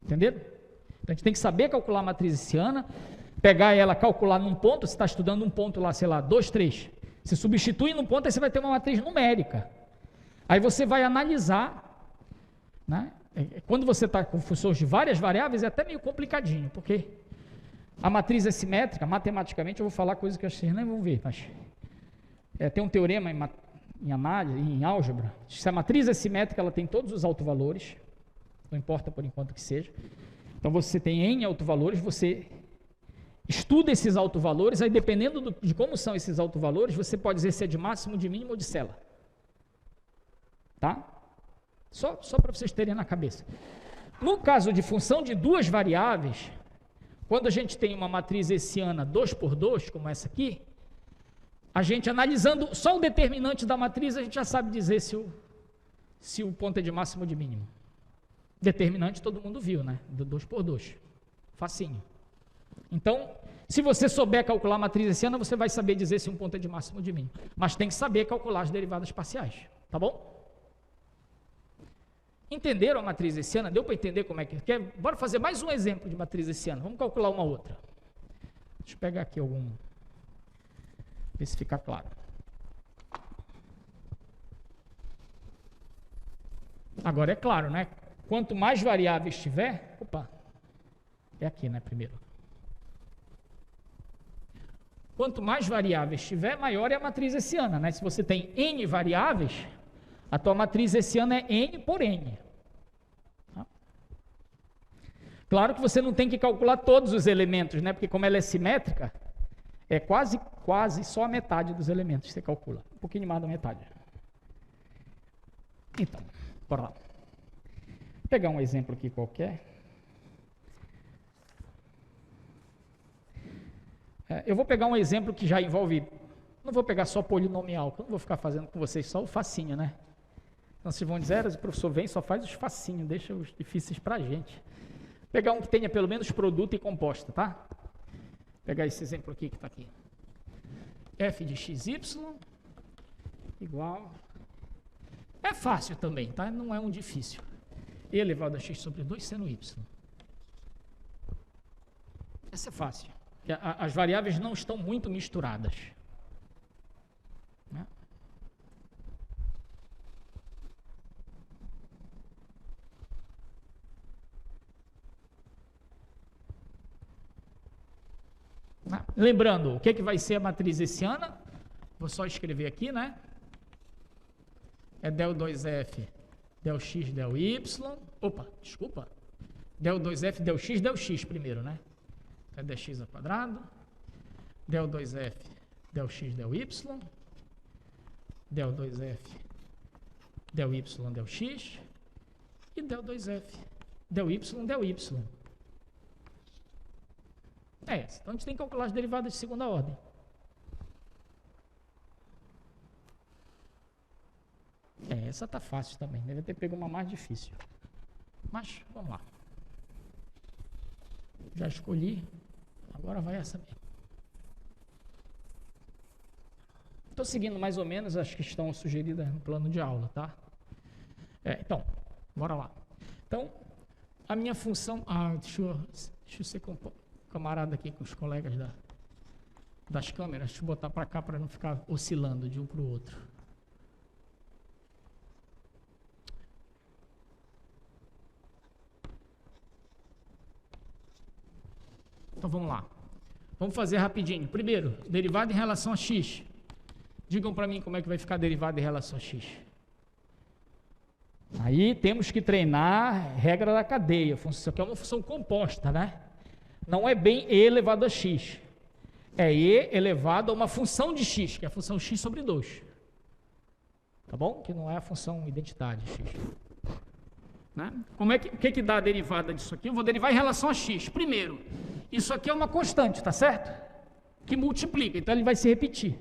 Entenderam? Então a gente tem que saber calcular a matriz hessiana, pegar ela, calcular num ponto, você está estudando um ponto lá, sei lá, 2, 3. Você substitui num ponto, aí você vai ter uma matriz numérica. Aí você vai analisar, né? Quando você está com funções de várias variáveis, é até meio complicadinho, porque a matriz é simétrica, matematicamente, eu vou falar coisas que vocês nem vão ver, mas tem um teorema em análise, em álgebra, se a matriz é simétrica, ela tem todos os autovalores, não importa por enquanto que seja. Então você tem N autovalores, você estuda esses autovalores, aí dependendo de como são esses autovalores, você pode dizer se é de máximo, de mínimo ou de cela. Tá? Só para vocês terem na cabeça. No caso de função de duas variáveis, quando a gente tem uma matriz hessiana 2 por 2, como essa aqui, a gente analisando só o determinante da matriz, a gente já sabe dizer se o ponto é de máximo ou de mínimo. Determinante todo mundo viu, né? 2 por 2. Facinho. Então, se você souber calcular a matriz hessiana, você vai saber dizer se um ponto é de máximo ou de mínimo. Mas tem que saber calcular as derivadas parciais. Tá bom? Entenderam a matriz hessiana? Deu para entender como é que é? Bora fazer mais um exemplo de matriz hessiana. Vamos calcular uma outra. Deixa eu pegar aqui algum. Ver se fica claro. Agora é claro, né? Quanto mais variáveis tiver. Opa! É aqui, né? Primeiro. Quanto mais variáveis tiver, maior é a matriz hessiana, né? Se você tem N variáveis, a tua matriz hessiana é N por N. Tá? Claro que você não tem que calcular todos os elementos, né? Porque como ela é simétrica, é quase só a metade dos elementos que você calcula. Um pouquinho mais da metade. Então, bora lá. Vou pegar um exemplo aqui qualquer. Eu vou pegar um exemplo que já envolve... Não vou pegar só polinomial, que eu não vou ficar fazendo com vocês só o facinho, né? Então, vocês vão dizer, o professor vem só faz os facinhos, deixa os difíceis para a gente. Vou pegar um que tenha pelo menos produto e composta, tá? Vou pegar esse exemplo aqui que está aqui. F de xy igual... É fácil também, tá? Não é um difícil. E elevado a x sobre 2 seno y. Essa é fácil. As variáveis não estão muito misturadas. Né? Lembrando, o que vai ser a matriz hessiana? Vou só escrever aqui, né? É del 2f, del x, del y. Opa, desculpa. Del 2f, del x primeiro, né? É dx ao quadrado, del 2f, del x, del y, del 2f, del y, del x, e del 2f, del y, del y. É essa. Então, a gente tem que calcular as derivadas de segunda ordem. Essa tá fácil também. Deve ter pego uma mais difícil. Mas, vamos lá. Já escolhi. Agora vai essa mesmo. Estou seguindo mais ou menos as que estão sugeridas no plano de aula, tá? Então, bora lá. Então, a minha função... deixa eu ser camarada aqui com os colegas das câmeras. Deixa eu botar para cá para não ficar oscilando de um para o outro. Então, vamos lá. Vamos fazer rapidinho. Primeiro, derivada em relação a x. Digam para mim como é que vai ficar a derivada em relação a x. Aí temos que treinar a regra da cadeia. Isso aqui é uma função composta, né? Não é bem e elevado a x. É e elevado a uma função de x, que é a função x sobre 2. Tá bom? Que não é a função identitária x. Né? Como é que, o que dá a derivada disso aqui? Eu vou derivar em relação a x. Primeiro, isso aqui é uma constante, tá certo? Que multiplica, então ele vai se repetir.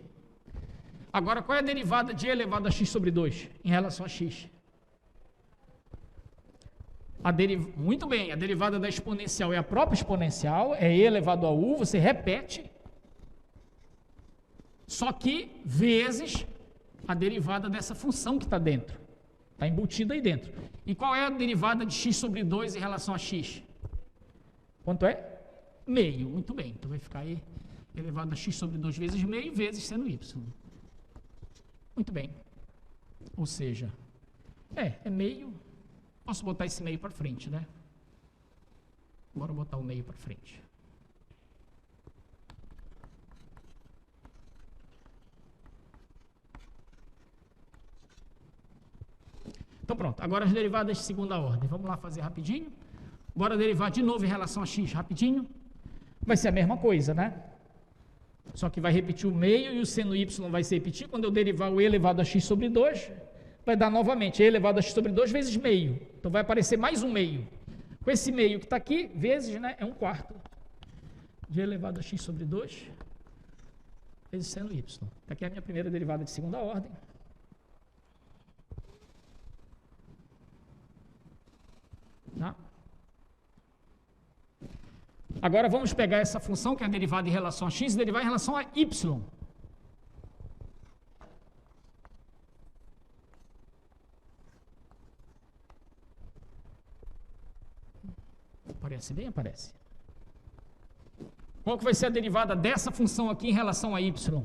Agora, qual é a derivada de e elevado a x sobre 2 em relação a x? Muito bem, a derivada da exponencial é a própria exponencial, é e elevado a u, você repete, só que vezes a derivada dessa função que está dentro, está embutida aí dentro. E qual é a derivada de x sobre 2 em relação a x? Quanto é? Meio, muito bem, então vai ficar aí elevado a x sobre 2 vezes meio, vezes seno y. Muito bem, ou seja, é meio. Posso botar esse meio para frente, né? Bora botar o meio para frente. Então pronto, agora as derivadas de segunda ordem. Vamos lá fazer rapidinho. Bora derivar de novo em relação a x rapidinho. Vai ser a mesma coisa, né? Só que vai repetir o meio e o seno y vai se repetir. Quando eu derivar o e elevado a x sobre 2, vai dar novamente e elevado a x sobre 2 vezes meio. Então vai aparecer mais um meio. Com esse meio que está aqui, vezes, né, é 1/4 de elevado a x sobre 2 vezes seno y. Aqui é a minha primeira derivada de segunda ordem. Tá? Agora vamos pegar essa função que é a derivada em relação a x e derivar em relação a y. Aparece bem? Aparece. Qual que vai ser a derivada dessa função aqui em relação a y?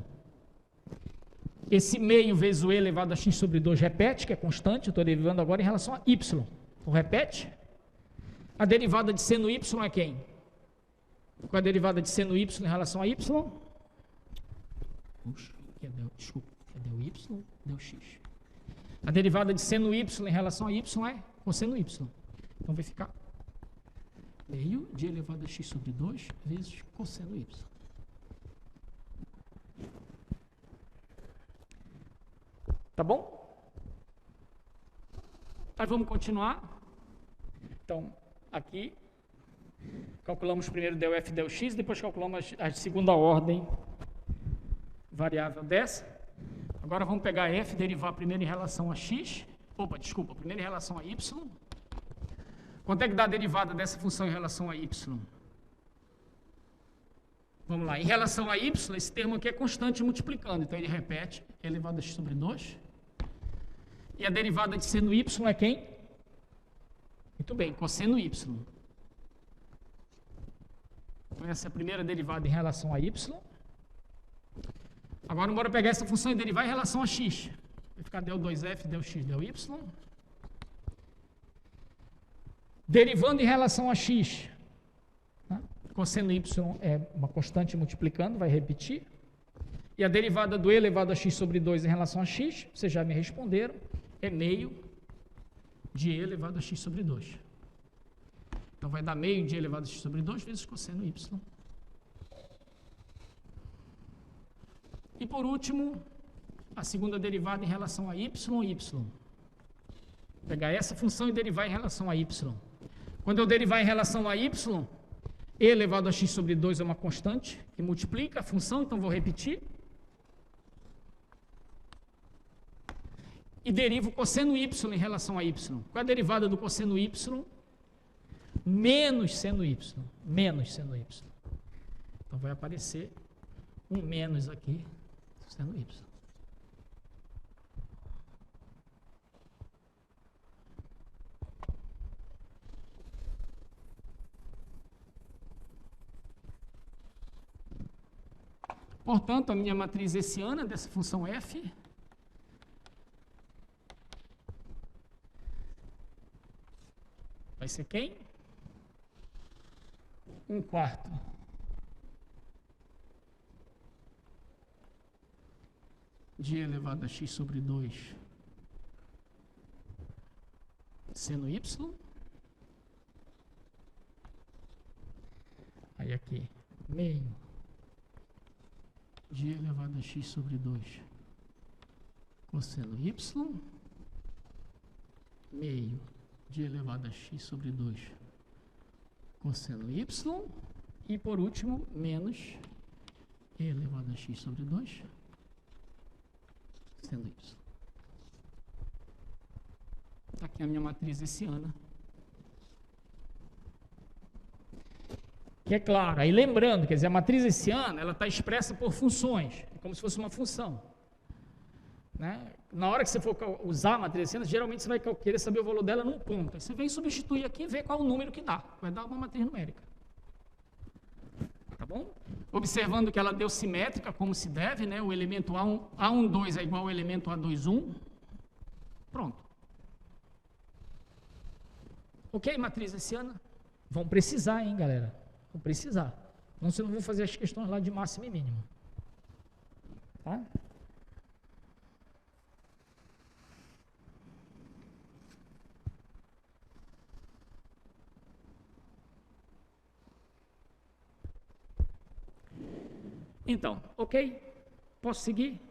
Esse meio vezes o e elevado a x sobre 2 repete, que é constante, eu estou derivando agora em relação a y. Então repete. A derivada de seno y é quem? Qual a derivada de seno y em relação a y? Desculpa, cadê o y? Deu x. A derivada de seno y em relação a y é cosseno y. Então vai ficar meio de elevado a x sobre 2 vezes cosseno y. Tá bom? Aí vamos continuar. Então, aqui, calculamos primeiro del f del x, depois calculamos a segunda ordem variável dessa. Agora vamos pegar f, derivar primeiro em relação a x. Primeiro em relação a y. Quanto é que dá a derivada dessa função em relação a y? Vamos lá, em relação a y, esse termo aqui é constante multiplicando, então ele repete, elevado a x sobre 2. E a derivada de seno y é quem? Muito bem, cosseno y. Então essa é a primeira derivada em relação a y. Agora bora pegar essa função e derivar em relação a x. Vai ficar del 2f, del x, del y. Derivando em relação a x, né? Cosseno y é uma constante multiplicando, vai repetir. E a derivada do e elevado a x sobre 2 em relação a x, vocês já me responderam, é meio de e elevado a x sobre 2. Então vai dar meio de e elevado a x sobre 2 vezes cosseno y. E por último, a segunda derivada em relação a y. Pegar essa função e derivar em relação a y. Quando eu derivar em relação a y, e elevado a x sobre 2 é uma constante que multiplica a função, então vou repetir. E derivo cosseno y em relação a y. Qual é a derivada do cosseno y? Menos seno y. Menos seno y. Então vai aparecer um menos aqui, seno y. Portanto, a minha matriz hessiana dessa função f vai ser quem? 1/4 de elevado a x sobre 2 seno y. Aí aqui, meio de elevado a x sobre 2 cosseno y, meio de elevado a x sobre 2 cosseno y, e por último, menos e elevado a x sobre 2 seno y. Está aqui a minha matriz hessiana. Que é claro, aí lembrando, quer dizer, a matriz hessiana, ela está expressa por funções, é como se fosse uma função. Né? Na hora que você for usar a matriz hessiana, geralmente você vai querer saber o valor dela num ponto. Aí você vem substituir aqui e vê qual o número que dá. Vai dar uma matriz numérica. Tá bom? Observando que ela deu simétrica, como se deve, né? O elemento A12 é igual ao elemento A21. Pronto. Ok, matriz hessiana? Vão precisar, hein, galera? Vão precisar. Senão vocês não vão fazer as questões lá de máximo e mínimo. Tá? Então, ok? Posso seguir?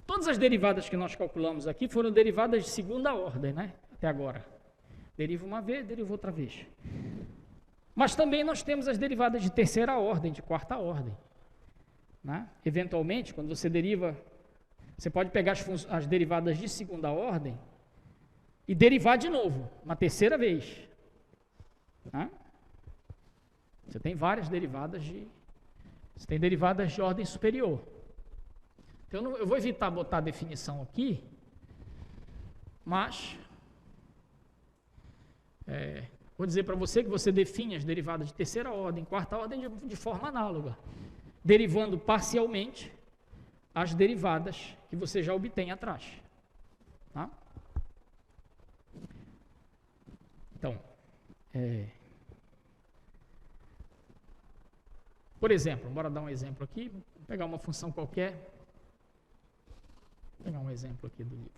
Todas as derivadas que nós calculamos aqui foram derivadas de segunda ordem, né? Até agora. Deriva uma vez, deriva outra vez. Mas também nós temos as derivadas de terceira ordem, de quarta ordem. Né? Eventualmente, quando você deriva, você pode pegar as derivadas de segunda ordem e derivar de novo, uma terceira vez. Né? Você tem várias derivadas você tem derivadas de ordem superior. Então, eu vou evitar botar a definição aqui, mas vou dizer para você que você define as derivadas de terceira ordem, quarta ordem de forma análoga, derivando parcialmente as derivadas que você já obtém atrás. Tá? Então, por exemplo, bora dar um exemplo aqui, vou pegar uma função qualquer, vou pegar um exemplo aqui do livro.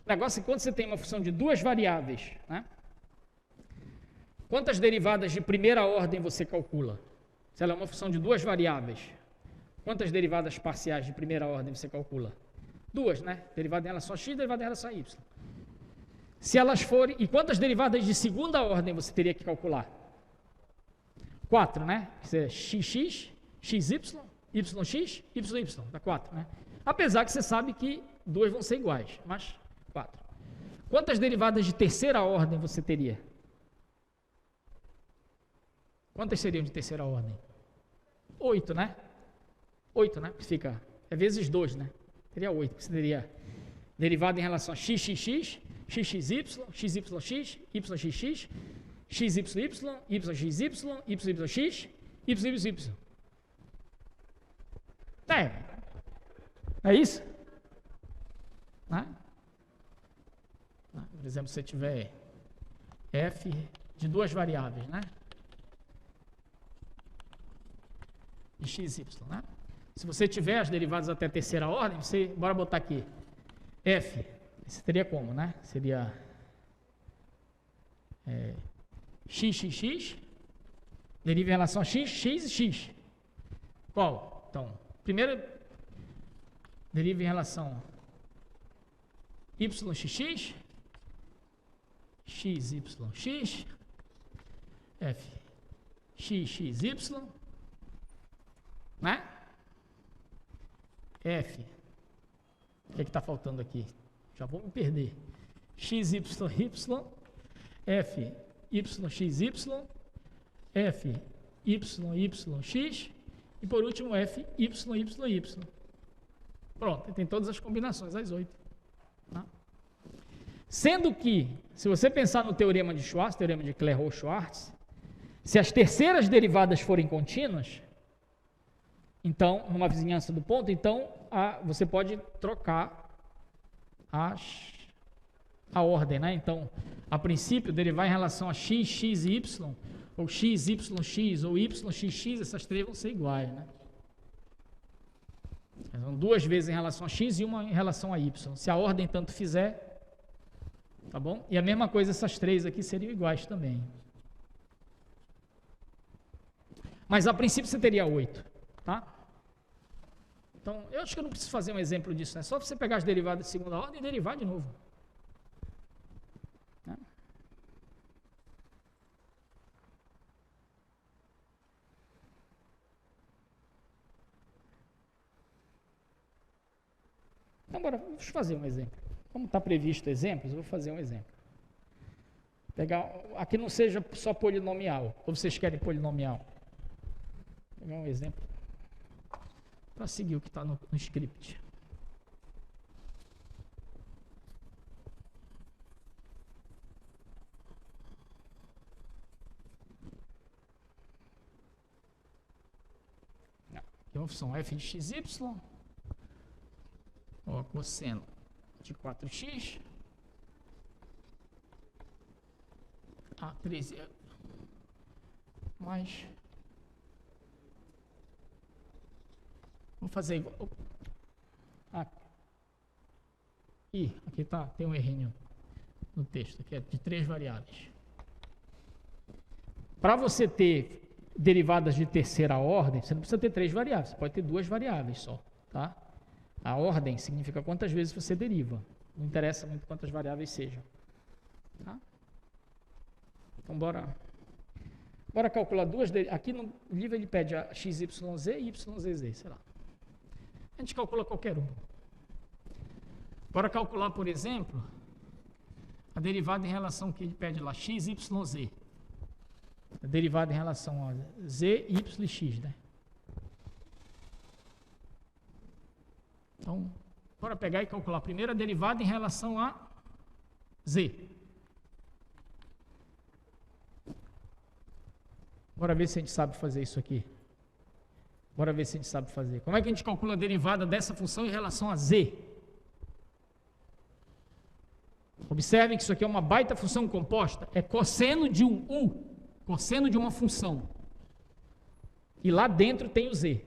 O negócio é que quando você tem uma função de duas variáveis, né? Quantas derivadas de primeira ordem você calcula? Se ela é uma função de duas variáveis, quantas derivadas parciais de primeira ordem você calcula? Duas, né? Derivada em relação a x, derivada em relação a y. Se elas forem... E quantas derivadas de segunda ordem você teria que calcular? 4, né? Isso é xx, xy, yx, yy. Dá 4, né? Apesar que você sabe que duas vão ser iguais, mas 4. Quantas derivadas de terceira ordem você teria? Quantas seriam de terceira ordem? 8, né? 8, né? Fica, é vezes 2, né? Teria 8. Você teria derivada em relação a xxx, xyy, xyx, yxx, xyy, yxy, yxx. É isso? Né? Por exemplo, se você tiver f de duas variáveis, né? De x, y, né? Se você tiver as derivadas até a terceira ordem, bora botar aqui, f, você teria como, né? Seria xxx, deriva em relação a x, x e x. Qual? Então, primeiro, deriva em relação a yxx, xyx, f, xxy, né? F, o que está faltando aqui? Já vou me perder. XYY, F, YXY, F, YYX e por último F, YYY. Pronto, tem todas as combinações, as 8. Tá? Sendo que, se você pensar no teorema de Schwarz, teorema de Clairaut-Schwarz, se as terceiras derivadas forem contínuas, então, numa vizinhança do ponto, então você pode trocar a ordem, né? Então, a princípio, derivar em relação a x, x e y, ou x, y, x, ou y, x, x, essas três vão ser iguais, né? São duas vezes em relação a x e uma em relação a y. Se a ordem tanto fizer, tá bom? E a mesma coisa, essas três aqui seriam iguais também. Mas, a princípio, você teria 8, tá? Então, eu acho que eu não preciso fazer um exemplo disso, né? Só você pegar as derivadas de segunda ordem e derivar de novo. Né? Então, bora, vamos fazer um exemplo. Como está previsto exemplos, eu vou fazer um exemplo. Pegar, aqui não seja só polinomial, ou vocês querem polinomial? Vou pegar um exemplo para seguir o que está no script. Aqui é uma função f de xy, ó, cosseno de 4x, a 13 mais... Vamos fazer igual. Aqui tá, tem um errinho no texto, que é de 3 variáveis. Para você ter derivadas de terceira ordem, você não precisa ter 3 variáveis, você pode ter 2 variáveis só, tá? A ordem significa quantas vezes você deriva. Não interessa muito quantas variáveis sejam. Tá? Então, bora calcular duas. Aqui no livro ele pede a XYZ e YZZ, sei lá. A gente calcula qualquer um. Bora calcular, por exemplo, a derivada em relação que ele pede lá, XYZ. A derivada em relação a Z, Y e X, né? Então, bora pegar e calcular primeiro a derivada em relação a Z. Bora ver se a gente sabe fazer isso aqui. Bora ver se a gente sabe fazer. Como é que a gente calcula a derivada dessa função em relação a Z? Observem que isso aqui é uma baita função composta. É cosseno de um U, cosseno de uma função. E lá dentro tem o Z.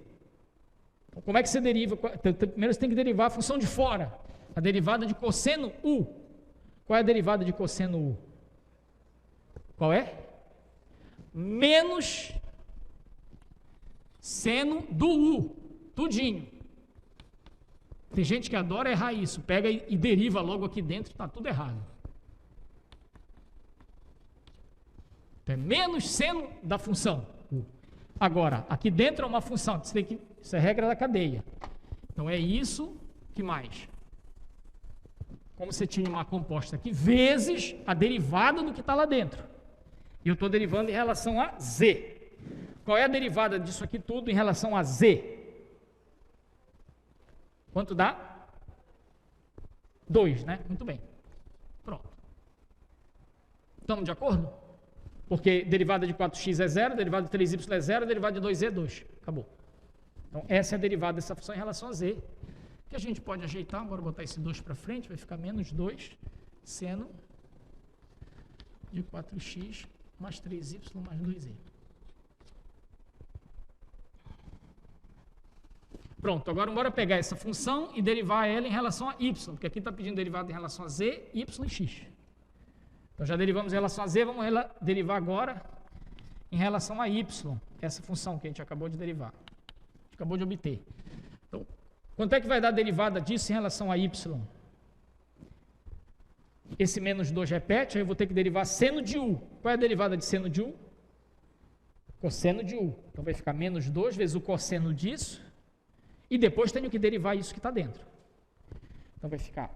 Então, como é que você deriva? Primeiro você tem que derivar a função de fora. A derivada de cosseno U. Qual é a derivada de cosseno U? Qual é? Menos seno do U. Tudinho. Tem gente que adora errar isso. Pega e deriva logo aqui dentro, está tudo errado. Então, é menos seno da função U. Agora, aqui dentro é uma função. Isso é regra da cadeia. Então, é isso. Que mais? Como você tinha uma composta aqui, vezes a derivada do que está lá dentro. E eu estou derivando em relação a Z. Qual é a derivada disso aqui tudo em relação a Z? Quanto dá? 2, né? Muito bem. Pronto. Estamos de acordo? Porque derivada de 4x é 0, derivada de 3y é 0, derivada de 2z é 2. Acabou. Então, essa é a derivada dessa função em relação a z. Que a gente pode ajeitar, bora botar esse 2 para frente, vai ficar menos 2 seno de 4x mais 3y mais 2z. Pronto, agora bora pegar essa função e derivar ela em relação a y, porque aqui está pedindo derivada em relação a z, y e x. Então já derivamos em relação a z, vamos derivar agora em relação a y, essa função que a gente acabou de derivar, acabou de obter. Então, quanto é que vai dar a derivada disso em relação a y? Esse menos 2 repete, aí eu vou ter que derivar seno de u. Qual é a derivada de seno de u? Cosseno de u. Então vai ficar menos 2 vezes o cosseno disso, e depois tenho que derivar isso que está dentro. Então vai ficar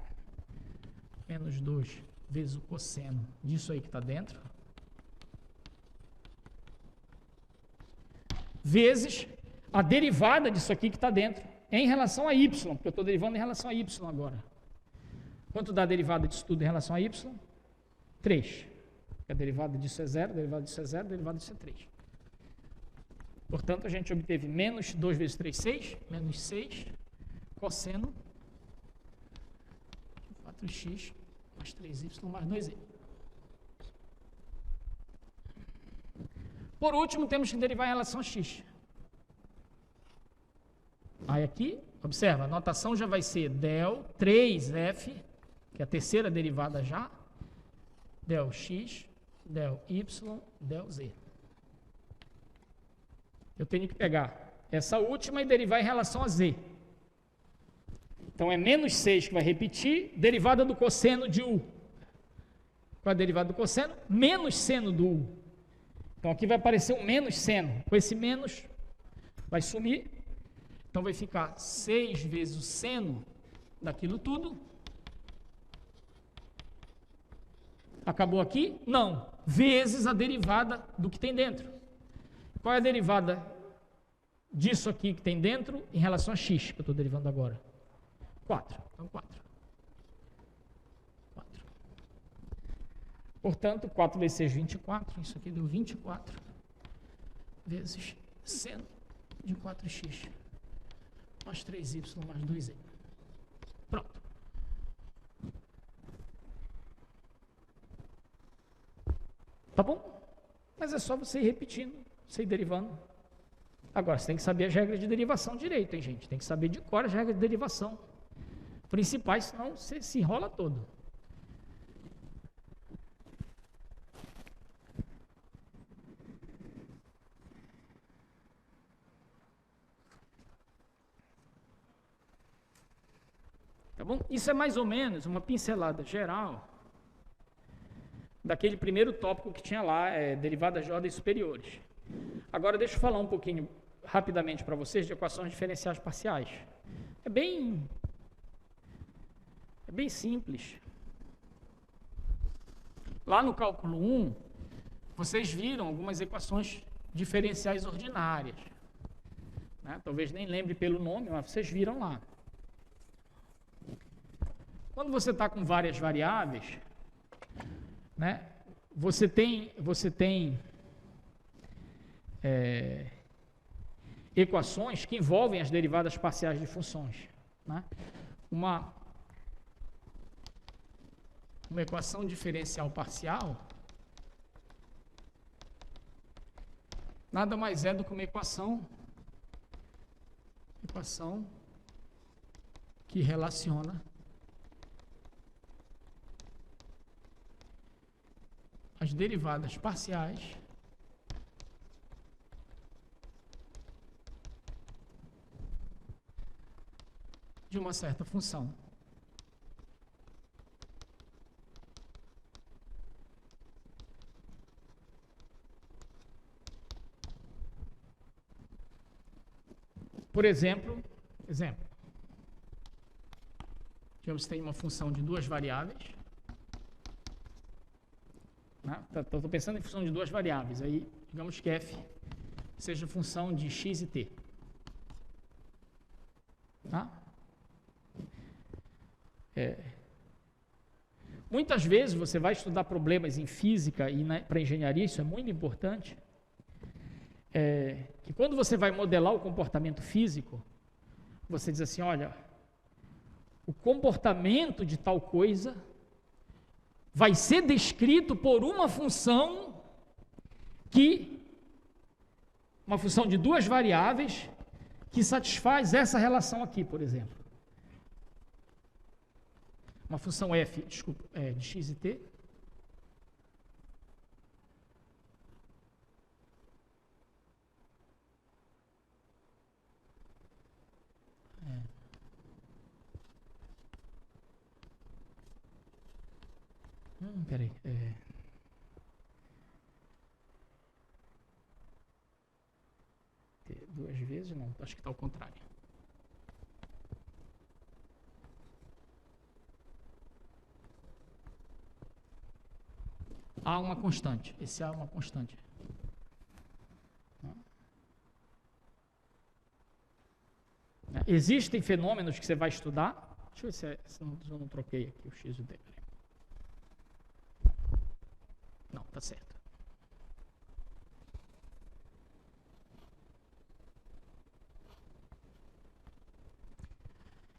menos 2 vezes o cosseno disso aí que está dentro, vezes a derivada disso aqui que está dentro, em relação a y, porque eu estou derivando em relação a y agora. Quanto dá a derivada disso tudo em relação a y? 3. A derivada disso é 0, a derivada disso é 0, a derivada disso é 3. Portanto, a gente obteve menos 2 vezes 3, 6, menos 6, cosseno de 4x mais 3y mais 2z. Por último, temos que derivar em relação a x. Aí aqui, observa, a notação já vai ser del 3f, que é a terceira derivada já, del x, del y, del z. Eu tenho que pegar essa última e derivar em relação a z. Então, é menos 6 que vai repetir, derivada do cosseno de u. Qual é a derivada do cosseno? Menos seno do u. Então, aqui vai aparecer um menos seno. Com esse menos, vai sumir. Então, vai ficar 6 vezes o seno daquilo tudo. Acabou aqui? Não. Vezes a derivada do que tem dentro. Qual é a derivada disso aqui que tem dentro em relação a x, que eu estou derivando agora? 4. Então, 4. Portanto, 4 vezes 6, 24. Isso aqui deu 24 vezes seno de 4x mais 3y mais 2z. Pronto. Tá bom? Mas é só você ir repetindo, você ir derivando. Agora, você tem que saber as regras de derivação direito, hein, gente? Tem que saber de cor as regras de derivação principais, senão você se enrola todo. Tá bom? Isso é mais ou menos uma pincelada geral daquele primeiro tópico que tinha lá, derivadas de ordens superiores. Agora deixa eu falar um pouquinho rapidamente para vocês de equações diferenciais parciais. É bem simples. Lá no cálculo 1, vocês viram algumas equações diferenciais ordinárias. Né? Talvez nem lembre pelo nome, mas vocês viram lá. Quando você está com várias variáveis, né, você tem equações que envolvem as derivadas parciais de funções. Né? Uma equação diferencial parcial nada mais é do que uma equação que relaciona as derivadas parciais de uma certa função. Por exemplo, digamos que tem uma função de duas variáveis. Estou pensando em função de duas variáveis. Aí, digamos que f seja função de x e t. Tá? Muitas vezes você vai estudar problemas em física e para engenharia, isso é muito importante, que quando você vai modelar o comportamento físico, você diz assim, olha, o comportamento de tal coisa vai ser descrito por uma função de duas variáveis que satisfaz essa relação aqui, por exemplo. Uma função f, de x e t. Peraí. Duas vezes? Não, acho que está ao contrário. A uma constante. Esse A é uma constante. Existem fenômenos que você vai estudar. Deixa eu ver se eu não troquei aqui o x e o d. Não, tá certo.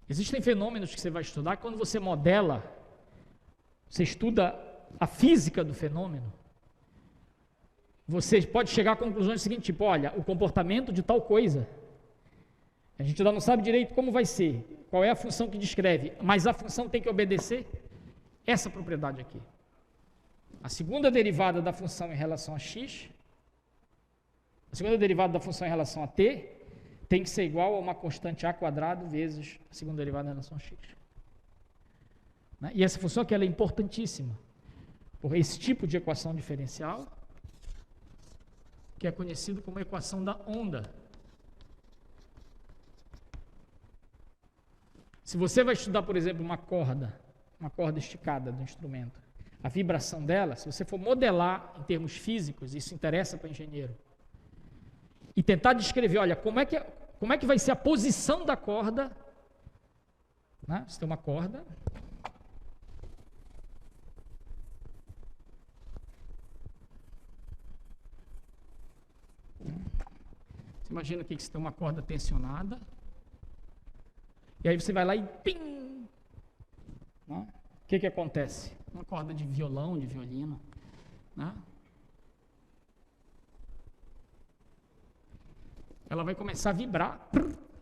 Existem fenômenos que você vai estudar, quando você modela, você estuda a física do fenômeno, você pode chegar à conclusão seguinte, tipo, olha, o comportamento de tal coisa, a gente ainda não sabe direito como vai ser, qual é a função que descreve, mas a função tem que obedecer essa propriedade aqui. A segunda derivada da função em relação a x, a segunda derivada da função em relação a t, tem que ser igual a uma constante a quadrado vezes a segunda derivada em relação a x. E essa função aqui ela é importantíssima, por esse tipo de equação diferencial, que é conhecido como equação da onda. Se você vai estudar, por exemplo, uma corda esticada do instrumento, a vibração dela, se você for modelar em termos físicos, isso interessa para engenheiro, e tentar descrever, olha, como é que vai ser a posição da corda, né? Você tem uma corda, você imagina que você tem uma corda tensionada, e aí você vai lá e pim, né? O que acontece? Uma corda de violão, de violino, né? Ela vai começar a vibrar,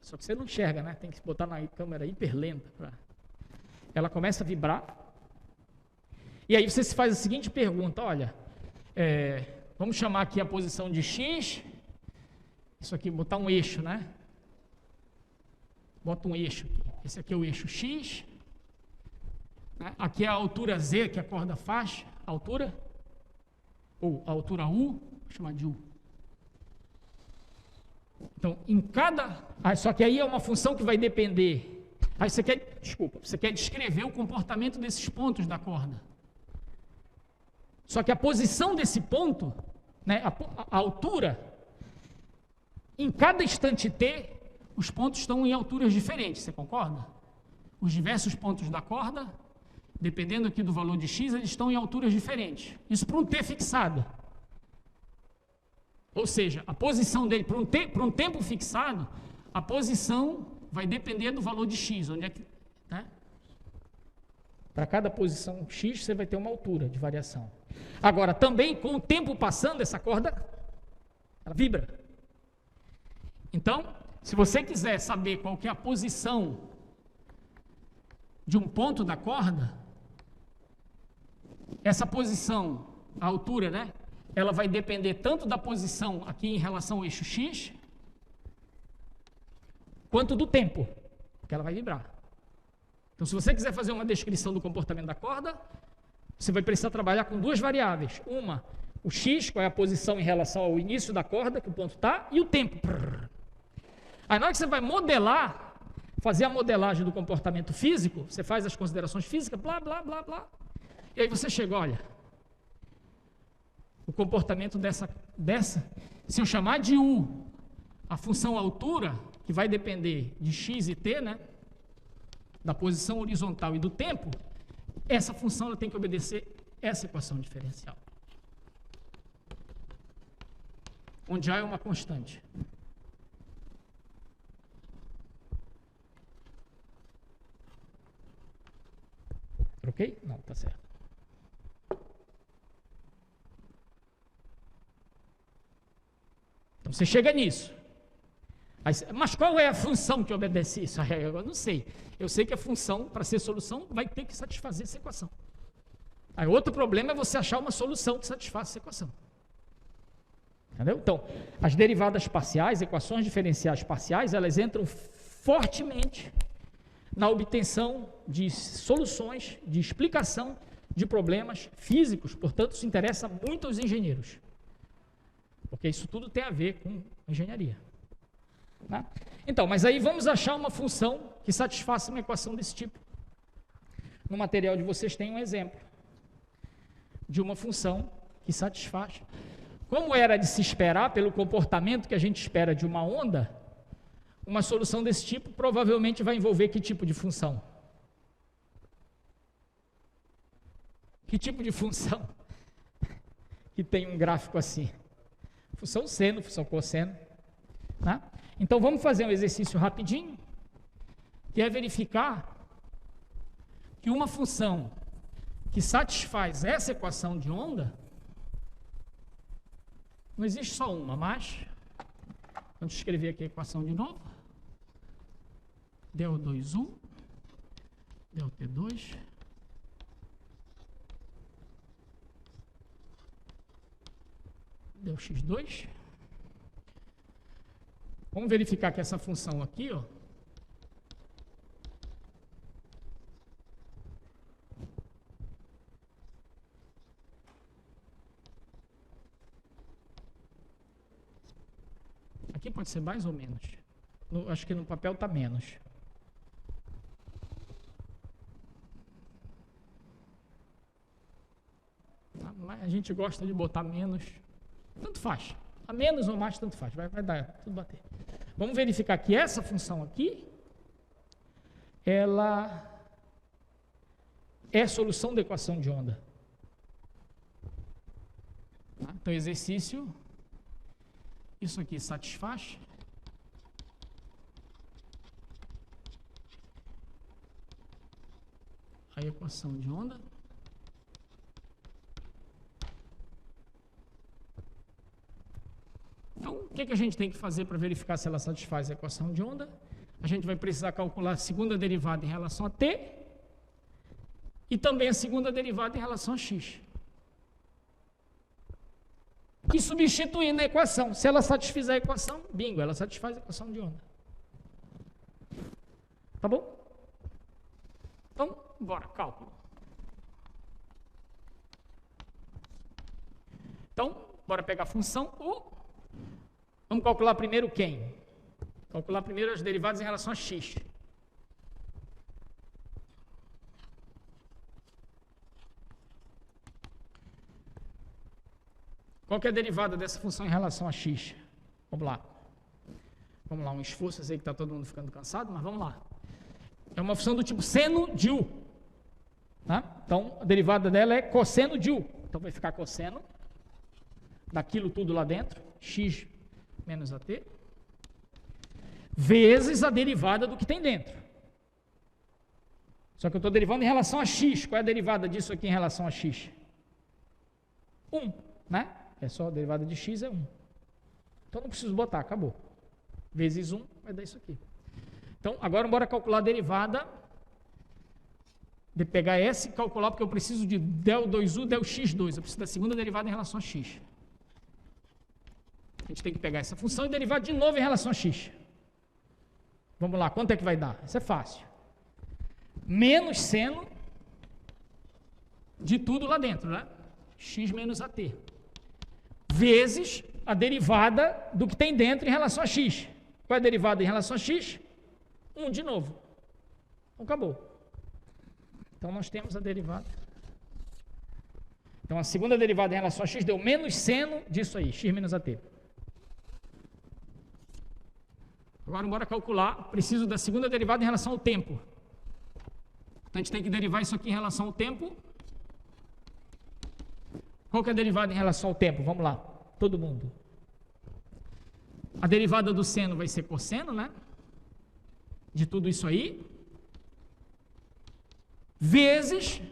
só que você não enxerga, né? Tem que botar na câmera hiperlenta. Ela começa a vibrar, e aí você se faz a seguinte pergunta, olha, vamos chamar aqui a posição de x, isso aqui, botar um eixo, né? Bota um eixo aqui, esse aqui é o eixo x, Aqui é a altura Z que a corda faz, a altura, ou a altura U, vou chamar de U. Então, em cada... só que aí é uma função que vai depender... Aí você quer descrever o comportamento desses pontos da corda. Só que a posição desse ponto, né, a altura, em cada instante t, os pontos estão em alturas diferentes, você concorda? Os diversos pontos da corda, dependendo aqui do valor de x, eles estão em alturas diferentes. Isso para um t fixado. Ou seja, a posição dele, para um tempo fixado, a posição vai depender do valor de x. Onde é que, né? Para cada posição x, você vai ter uma altura de variação. Agora, também, com o tempo passando, essa corda, ela vibra. Então, se você quiser saber qual que é a posição de um ponto da corda, essa posição, a altura, né? Ela vai depender tanto da posição aqui em relação ao eixo x, quanto do tempo, porque ela vai vibrar. Então, se você quiser fazer uma descrição do comportamento da corda, você vai precisar trabalhar com duas variáveis. Uma, o x, qual é a posição em relação ao início da corda, que o ponto está, e o tempo. Aí, na hora que você vai modelar, fazer a modelagem do comportamento físico, você faz as considerações físicas, blá, blá, blá, blá. E aí você chega, olha, o comportamento dessa, se eu chamar de U, a função altura, que vai depender de x e t, né, da posição horizontal e do tempo, essa função ela tem que obedecer essa equação diferencial, onde A é uma constante. Ok? Não, tá certo. Então você chega nisso. Aí, mas qual é a função que obedece isso? Eu não sei. Eu sei que a função, para ser solução, vai ter que satisfazer essa equação. Aí outro problema é você achar uma solução que satisfaça essa equação. Entendeu? Então, as derivadas parciais, equações diferenciais parciais, elas entram fortemente na obtenção de soluções, de explicação de problemas físicos. Portanto, isso interessa muito aos engenheiros. Porque isso tudo tem a ver com engenharia. Né? Então, mas aí vamos achar uma função que satisfaça uma equação desse tipo. No material de vocês tem um exemplo de uma função que satisfaz. Como era de se esperar, pelo comportamento que a gente espera de uma onda, uma solução desse tipo provavelmente vai envolver que tipo de função? Que tipo de função que tem um gráfico assim? Função seno, função cosseno. Né? Então vamos fazer um exercício rapidinho, que é verificar que uma função que satisfaz essa equação de onda, não existe só uma, mas vamos escrever aqui a equação de novo. Del 2U, del T2, del X2. Vamos verificar que essa função aqui, ó, aqui pode ser mais ou menos. Acho que no papel está menos. Mas a gente gosta de botar menos. Tanto faz. A menos ou mais, tanto faz. Vai dar tudo bater. Vamos verificar que essa função aqui, ela é solução da equação de onda. Então, exercício, isso aqui satisfaz. A equação de onda. Então, o que a gente tem que fazer para verificar se ela satisfaz a equação de onda? A gente vai precisar calcular a segunda derivada em relação a t e também a segunda derivada em relação a x. E substituir na equação. Se ela satisfizer a equação, bingo, ela satisfaz a equação de onda. Tá bom? Então, bora, cálculo. Então, bora pegar a função U. Vamos calcular primeiro quem? Calcular primeiro as derivadas em relação a x. Qual que é a derivada dessa função em relação a x? Vamos lá. Vamos lá, um esforço, eu sei que está todo mundo ficando cansado, mas vamos lá. É uma função do tipo seno de u. Tá? Então, a derivada dela é cosseno de u. Então, vai ficar cosseno daquilo tudo lá dentro, x menos at, vezes a derivada do que tem dentro. Só que eu estou derivando em relação a x. Qual é a derivada disso aqui em relação a x? 1, né? É só a derivada de x é 1. Então não preciso botar, acabou. Vezes 1 vai dar isso aqui. Então, agora bora calcular a derivada. De pegar essa e calcular, porque eu preciso de del 2u, del x2. Eu preciso da segunda derivada em relação a x. A gente tem que pegar essa função e derivar de novo em relação a x. Vamos lá, quanto é que vai dar? Isso é fácil. Menos seno de tudo lá dentro, né? X menos at. Vezes a derivada do que tem dentro em relação a x. Qual é a derivada em relação a x? 1 de novo. Então, acabou. Então, nós temos a derivada. Então, a segunda derivada em relação a x deu menos seno disso aí, x menos at. Agora, bora calcular. Preciso da segunda derivada em relação ao tempo. Então, a gente tem que derivar isso aqui em relação ao tempo. Qual que é a derivada em relação ao tempo? Vamos lá, todo mundo. A derivada do seno vai ser cosseno, né? De tudo isso aí. Vezes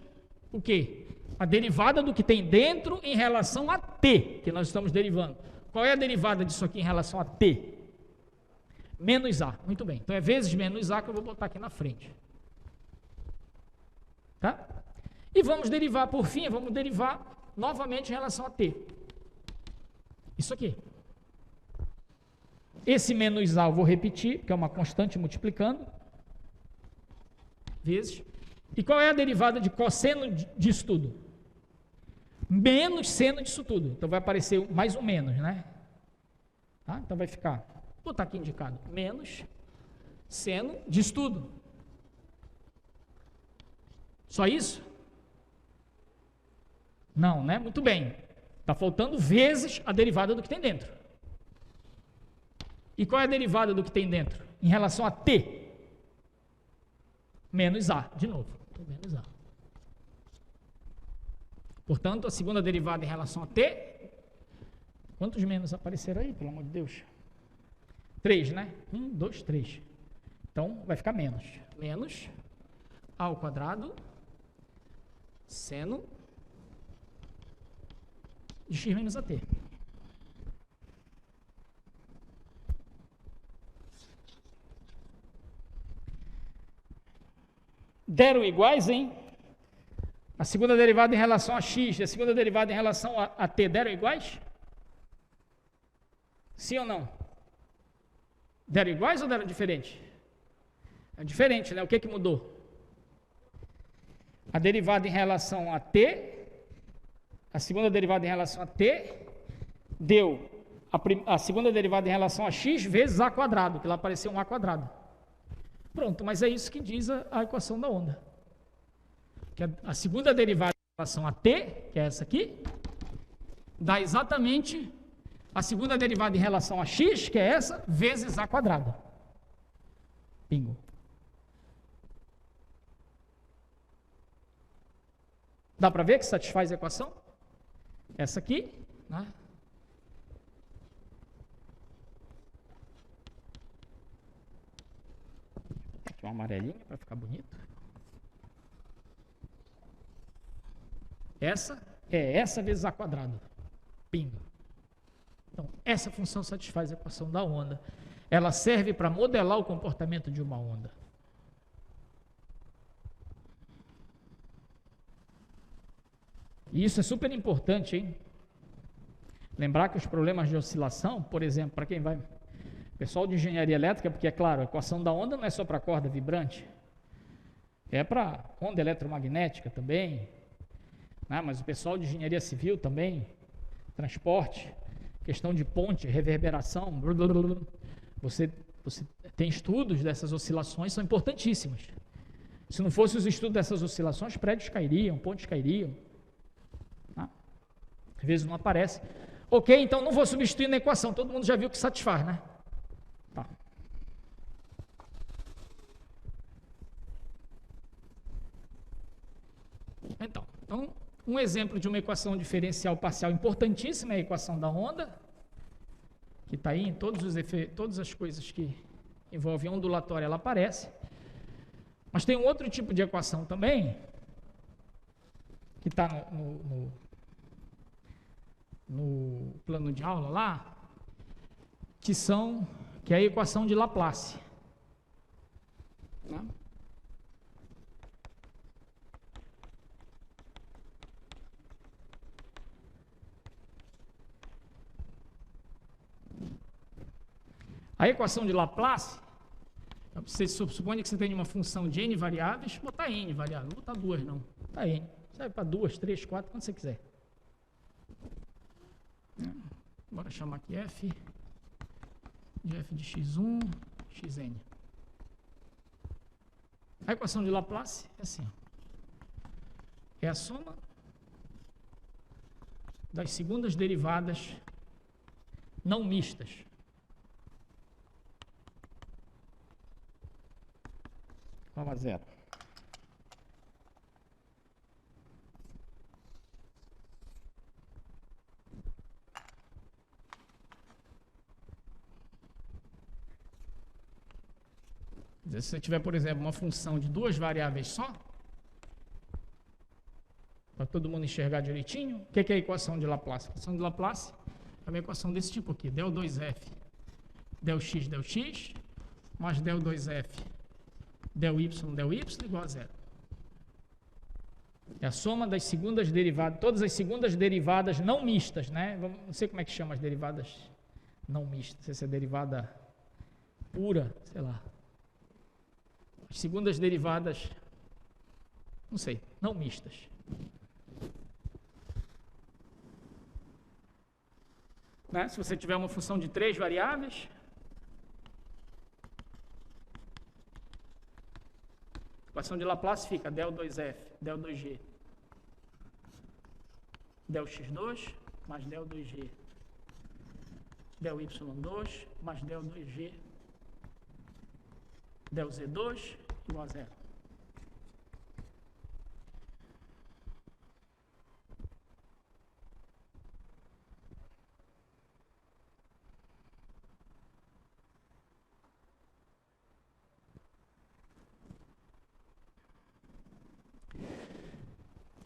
o quê? A derivada do que tem dentro em relação a t, que nós estamos derivando. Qual é a derivada disso aqui em relação a t? Menos a. Muito bem. Então é vezes menos a que eu vou botar aqui na frente. Tá? E vamos derivar, por fim, vamos derivar novamente em relação a t. Isso aqui. Esse menos a eu vou repetir, que é uma constante multiplicando. Vezes. E qual é a derivada de cosseno disso tudo? Menos seno disso tudo. Então vai aparecer mais um menos, né? Tá? Então vai ficar, vou botar aqui indicado, menos seno disso tudo. Só isso? Não, né? Muito bem. Está faltando vezes a derivada do que tem dentro. E qual é a derivada do que tem dentro? Em relação a t? Menos a, de novo. Menos a. Portanto, a segunda derivada em relação a t, quantos menos apareceram aí, pelo amor de Deus? 3, né? 1, 2, 3. Então, vai ficar menos. Menos a ao quadrado seno de x menos at. Deram iguais, hein? A segunda derivada em relação a x e a segunda derivada em relação a t deram iguais? Sim ou não? Deram iguais ou deram diferente? É diferente, né? O que mudou? A derivada em relação a t, a segunda derivada em relação a t, deu a segunda derivada em relação a x vezes a quadrado, que lá apareceu um a quadrado. Pronto, mas é isso que diz a equação da onda. Que a segunda derivada em relação a t, que é essa aqui, dá exatamente a segunda derivada em relação a x, que é essa, vezes a quadrado. Bingo. Dá para ver que satisfaz a equação? Essa aqui, né? Aqui uma amarelinha para ficar bonito. Essa é essa vezes a quadrado. Bingo. Então, essa função satisfaz a equação da onda. Ela serve para modelar o comportamento de uma onda. E isso é super importante, hein? Lembrar que os problemas de oscilação, por exemplo, para quem vai... Pessoal de engenharia elétrica, porque é claro, a equação da onda não é só para corda vibrante. É para onda eletromagnética também. Né? Mas o pessoal de engenharia civil também transporte, questão de ponte, reverberação, você tem estudos dessas oscilações, são importantíssimas. Se não fosse os estudos dessas oscilações, prédios cairiam, pontes cairiam. Tá? Às vezes não aparece. Ok, então não vou substituir na equação, todo mundo já viu que satisfaz, né? Tá. Então, um exemplo de uma equação diferencial parcial importantíssima é a equação da onda, que está aí em todas as coisas que envolvem ondulatória, ela aparece. Mas tem um outro tipo de equação também, que está no plano de aula lá, que é a equação de Laplace. Tá? A equação de Laplace, você supõe que você tem uma função de n variáveis, botar n variável, não botar duas não, botar n, serve para 2, 3, 4, quando você quiser. Bora chamar aqui f de x1, xn. A equação de Laplace é assim, é a soma das segundas derivadas não mistas. A zero. Se você tiver, por exemplo, uma função de duas variáveis só, para todo mundo enxergar direitinho, o que é a equação de Laplace? A equação de Laplace é uma equação desse tipo aqui, del 2f, del x, mais del 2f, del y igual a zero. É a soma das segundas derivadas, todas as segundas derivadas não mistas, né? Não sei como é que chama as derivadas não mistas, não sei se é derivada pura, sei lá. As segundas derivadas, não sei, não mistas. Né? Se você tiver uma função de 3 variáveis, a equação de Laplace fica del 2f, del 2g, del x2 mais del 2g, del y2 mais del 2g, del z2 igual a zero.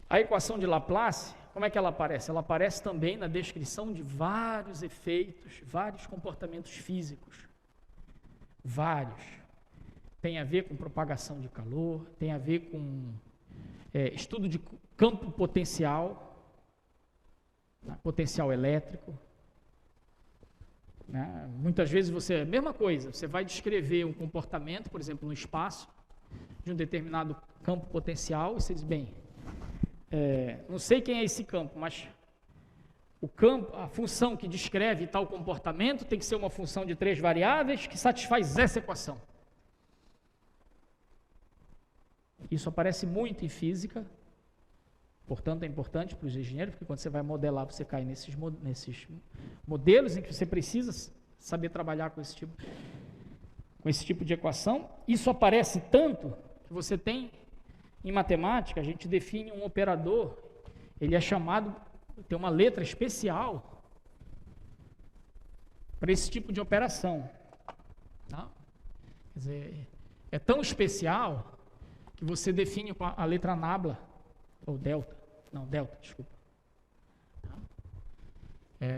A equação de Laplace, como é que ela aparece? Ela aparece também na descrição de vários efeitos, vários comportamentos físicos. Vários. Tem a ver com propagação de calor, tem a ver com estudo de campo potencial, né, potencial elétrico. Né? Muitas vezes mesma coisa, você vai descrever um comportamento, por exemplo, no espaço, de um determinado campo potencial, e você diz, bem, não sei quem é esse campo, mas o campo, a função que descreve tal comportamento tem que ser uma função de 3 variáveis que satisfaz essa equação. Isso aparece muito em física, portanto é importante para os engenheiros, porque quando você vai modelar, você cai nesses modelos em que você precisa saber trabalhar com esse tipo de equação. Isso aparece tanto que você tem, em matemática, a gente define um operador, ele é chamado, tem uma letra especial para esse tipo de operação. Tá? Quer dizer, é tão especial que você define com a letra nabla, ou delta, desculpa. Tá?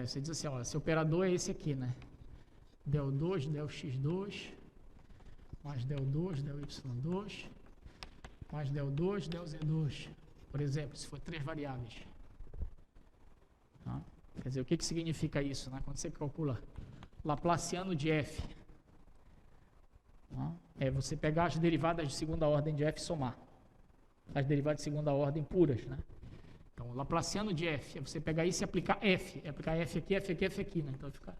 Você diz assim, ó, esse operador é esse aqui, né? Del 2, del x2, mais del 2, del y2, mais del 2, del z2, por exemplo, se for 3 variáveis. Tá? Quer dizer, o que significa isso? Né? Quando você calcula Laplaciano de f, tá? É você pegar as derivadas de segunda ordem de f e somar. As derivadas de segunda ordem puras, né? Então, Laplaciano de f é você pegar isso e aplicar f. É aplicar f aqui, f aqui, f aqui, né? Então, fica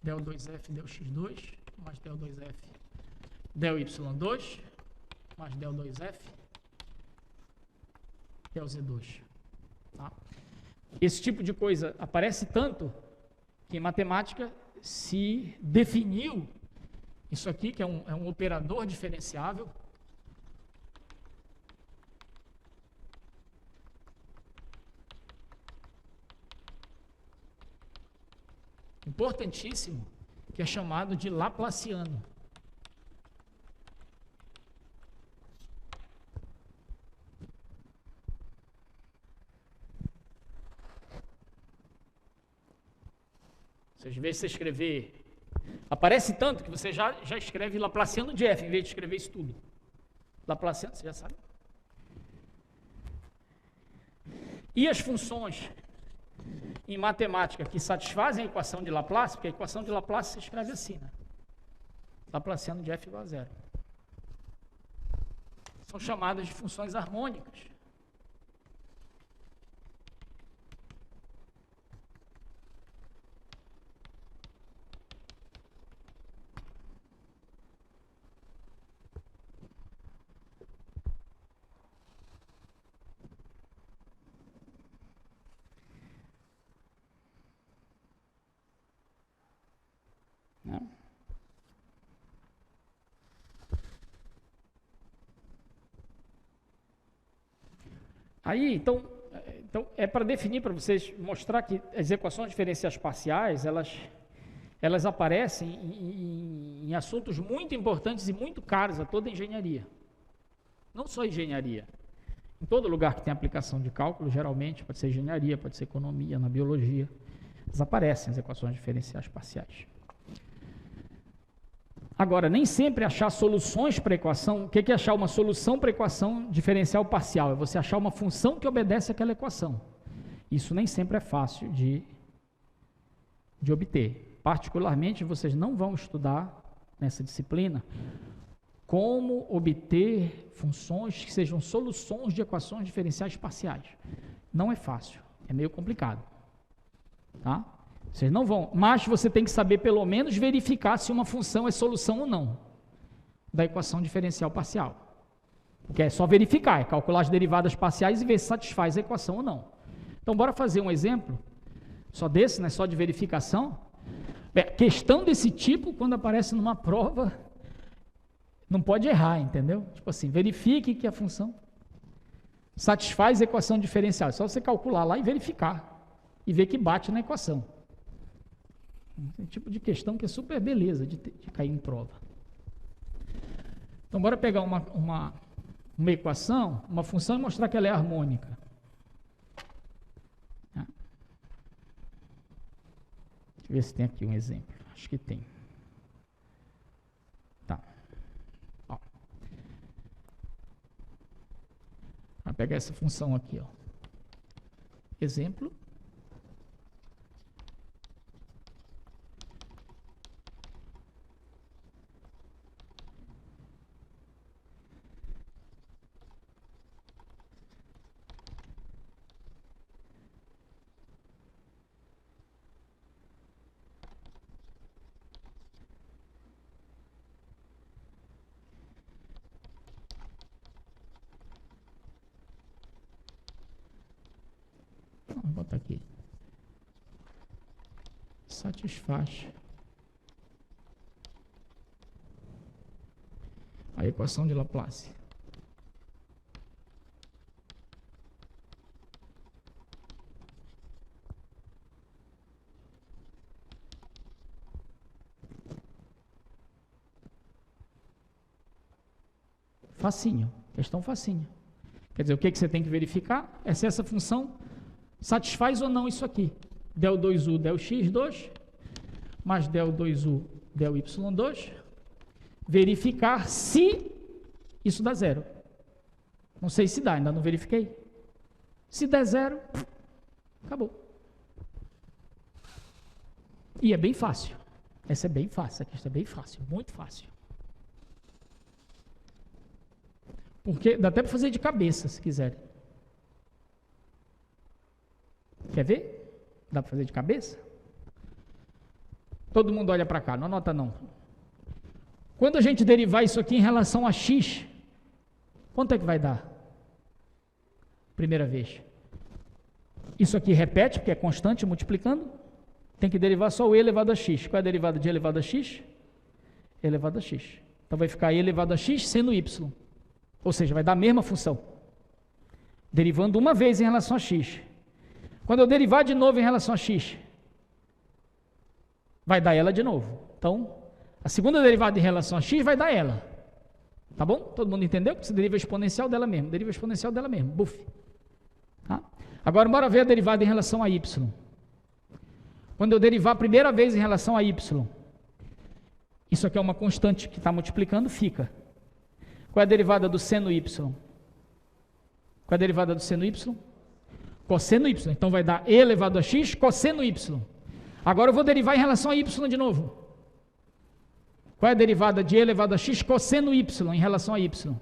del 2f, del x2, mais del 2f, del y2, mais del 2f, del z2. Tá? Esse tipo de coisa aparece tanto que em matemática se definiu isso aqui, que é um operador diferenciável, importantíssimo, que é chamado de Laplaciano. Às vezes você escrever, aparece tanto que você já escreve Laplaciano de f, em vez de escrever isso tudo. Laplaciano, você já sabe. E as funções em matemática que satisfazem a equação de Laplace, porque a equação de Laplace se escreve assim, né? Laplaciano de f igual a zero. São chamadas de funções harmônicas. Aí, então é para definir, para vocês mostrar que as equações diferenciais parciais, elas aparecem em assuntos muito importantes e muito caros a toda a engenharia. Não só engenharia. Em todo lugar que tem aplicação de cálculo, geralmente, pode ser engenharia, pode ser economia, na biologia, elas aparecem as equações diferenciais parciais. Agora, nem sempre achar soluções para a equação, o que é achar uma solução para a equação diferencial parcial? É você achar uma função que obedece àquela equação. Isso nem sempre é fácil de obter. Particularmente, vocês não vão estudar nessa disciplina como obter funções que sejam soluções de equações diferenciais parciais. Não é fácil, é meio complicado. Tá? Vocês não vão, mas você tem que saber pelo menos verificar se uma função é solução ou não da equação diferencial parcial. Porque é só verificar, é calcular as derivadas parciais e ver se satisfaz a equação ou não. Então, bora fazer um exemplo, só desse, né, só de verificação. Questão desse tipo, quando aparece numa prova, não pode errar, entendeu? Tipo assim, verifique que a função satisfaz a equação diferencial. É só você calcular lá e verificar, e ver que bate na equação. Um tipo de questão que é super beleza de cair em prova. Então, bora pegar uma equação, uma função e mostrar que ela é harmônica. Deixa eu ver se tem aqui um exemplo. Acho que tem. Tá. Ó. Vou pegar essa função aqui, ó. Exemplo. Vou botar aqui. Satisfaz a equação de Laplace. Facinho, questão facinha. Quer dizer, o que você tem que verificar é se essa função satisfaz ou não isso aqui. Del 2u, del x2, mais del 2u, del y2. Verificar se isso dá zero. Não sei se dá, ainda não verifiquei. Se der zero, acabou. E é bem fácil. Essa é bem fácil, essa questão é bem fácil, muito fácil. Porque dá até para fazer de cabeça, se quiserem. Quer ver? Dá para fazer de cabeça? Todo mundo olha para cá, não anota não. Quando a gente derivar isso aqui em relação a x, quanto é que vai dar? Primeira vez. Isso aqui repete, porque é constante, multiplicando. Tem que derivar só o e elevado a x. Qual é a derivada de e elevado a x? E elevado a x. Então vai ficar e elevado a x seno y. Ou seja, vai dar a mesma função. Derivando uma vez em relação a x. Quando eu derivar de novo em relação a x, vai dar ela de novo. Então, a segunda derivada em relação a x vai dar ela. Tá bom? Todo mundo entendeu? Que se deriva exponencial dela mesmo. Deriva exponencial dela mesmo. Buf. Tá? Agora, bora ver a derivada em relação a y. Quando eu derivar a primeira vez em relação a y, isso aqui é uma constante que está multiplicando, fica. Qual é a derivada do seno y? Qual é a derivada do seno y? Cosseno y. Então vai dar e elevado a x cosseno y. Agora eu vou derivar em relação a y de novo. Qual é a derivada de e elevado a x cosseno y em relação a y?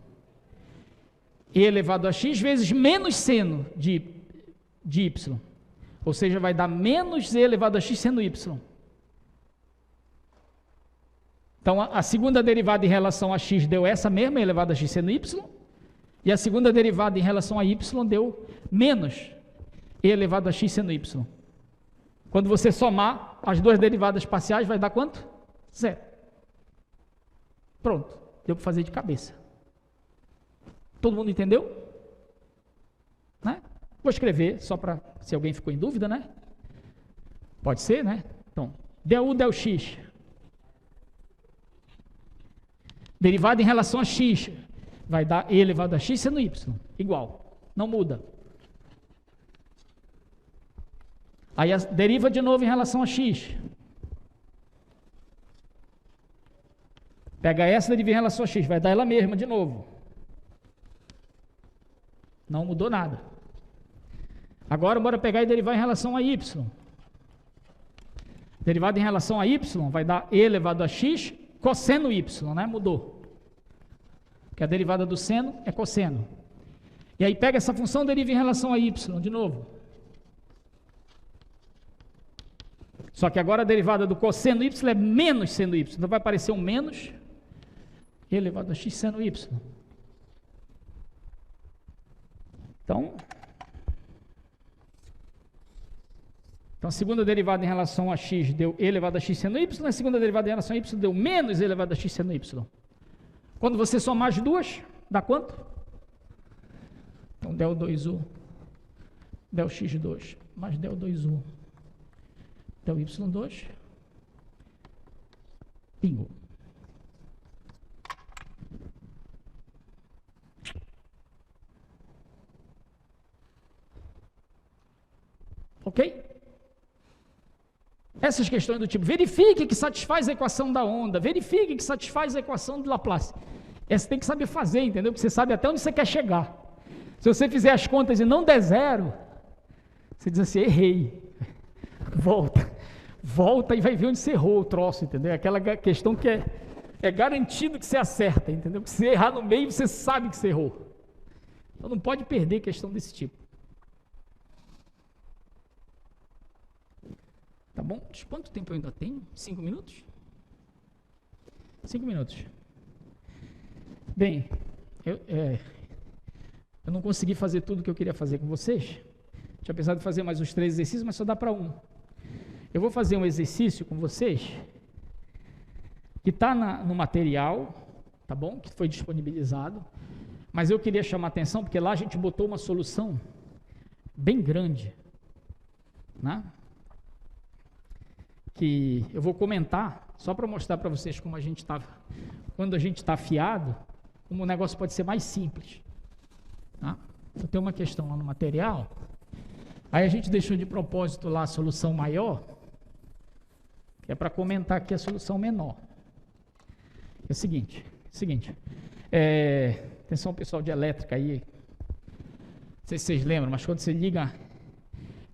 E elevado a x vezes menos seno de y. Ou seja, vai dar menos e elevado a x seno y. Então, a segunda derivada em relação a x deu essa mesma, e elevado a x seno y. E a segunda derivada em relação a y deu menos e elevado a x seno y. Quando você somar as duas derivadas parciais, vai dar quanto? 0. Pronto, deu para fazer de cabeça. Todo mundo entendeu? Né? Vou escrever, só para, se alguém ficou em dúvida, né? Pode ser, né? Então, du del x. Derivada em relação a x, vai dar e elevado a x seno y. Igual, não muda. Aí deriva de novo em relação a x. Pega essa, deriva em relação a x, vai dar ela mesma de novo. Não mudou nada. Agora, bora pegar e derivar em relação a y. Derivada em relação a y, vai dar e elevado a x cosseno y, né? Mudou. Porque a derivada do seno é cosseno. E aí pega essa função, deriva em relação a y, de novo. Só que agora a derivada do cosseno y é menos seno y. Então vai aparecer um menos e elevado a x seno y. Então, a segunda derivada em relação a x deu e elevado a x seno y, a segunda derivada em relação a y deu menos e elevado a x seno y. Quando você somar as duas, dá quanto? Então, del 2u, del x2, mais del 2u, del y2, bingo. Ok? Essas questões do tipo, verifique que satisfaz a equação da onda, verifique que satisfaz a equação de Laplace. Você tem que saber fazer, entendeu? Porque você sabe até onde você quer chegar. Se você fizer as contas e não der zero, você diz assim, errei. Volta e vai ver onde você errou o troço, entendeu? Aquela questão que é garantido que você acerta, entendeu? Porque se você errar no meio, você sabe que você errou. Então não pode perder questão desse tipo. Tá bom? Quanto tempo eu ainda tenho? 5 minutos? 5 minutos. Bem, eu não consegui fazer tudo que eu queria fazer com vocês. Tinha pensado em fazer mais uns 3 exercícios, mas só dá para um. Eu vou fazer um exercício com vocês que está no material, tá bom? Que foi disponibilizado. Mas eu queria chamar a atenção, porque lá a gente botou uma solução bem grande, né? Que eu vou comentar, só para mostrar para vocês como quando a gente está afiado, como o negócio pode ser mais simples. Tá? Então tem uma questão lá no material, aí a gente deixou de propósito lá a solução maior, que é para comentar aqui a solução menor. É o seguinte, atenção pessoal de elétrica aí, não sei se vocês lembram, mas quando você liga,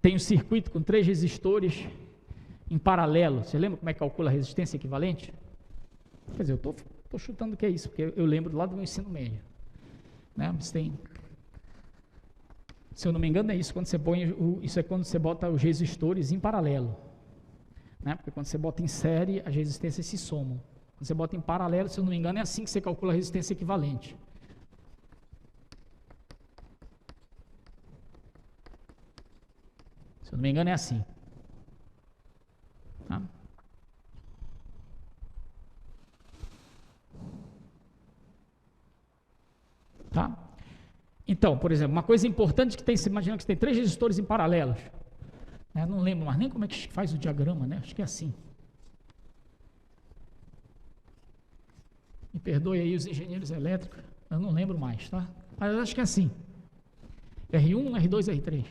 tem um circuito com 3 resistores em paralelo. Você lembra como é que calcula a resistência equivalente? Quer dizer, eu estou chutando que é isso, porque eu lembro lá do meu ensino médio. Né? Se eu não me engano é isso, quando você põe, isso é quando você bota os resistores em paralelo, né? Porque quando você bota em série, as resistências se somam. Quando você bota em paralelo, se eu não me engano, é assim que você calcula a resistência equivalente. Se eu não me engano, é assim. Tá? Tá? Então, por exemplo, uma coisa importante que tem, você imagina que você tem 3 resistores em paralelo. Não lembro mais nem como é que faz o diagrama, né? Acho que é assim. Me perdoe aí os engenheiros elétricos, eu não lembro mais, tá? Mas eu acho que é assim. R1, R2, R3.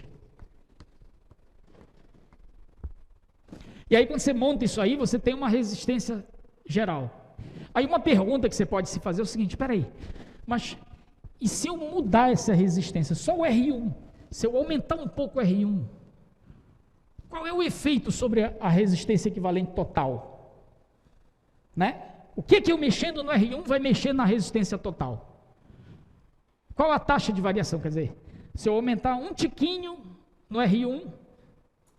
E aí quando você monta isso aí, você tem uma resistência geral. Aí uma pergunta que você pode se fazer é o seguinte, espera aí, mas e se eu mudar essa resistência, só o R1, se eu aumentar um pouco o R1, qual é o efeito sobre a resistência equivalente total? Né? O que eu mexendo no R1 vai mexer na resistência total? Qual a taxa de variação? Quer dizer, se eu aumentar um tiquinho no R1,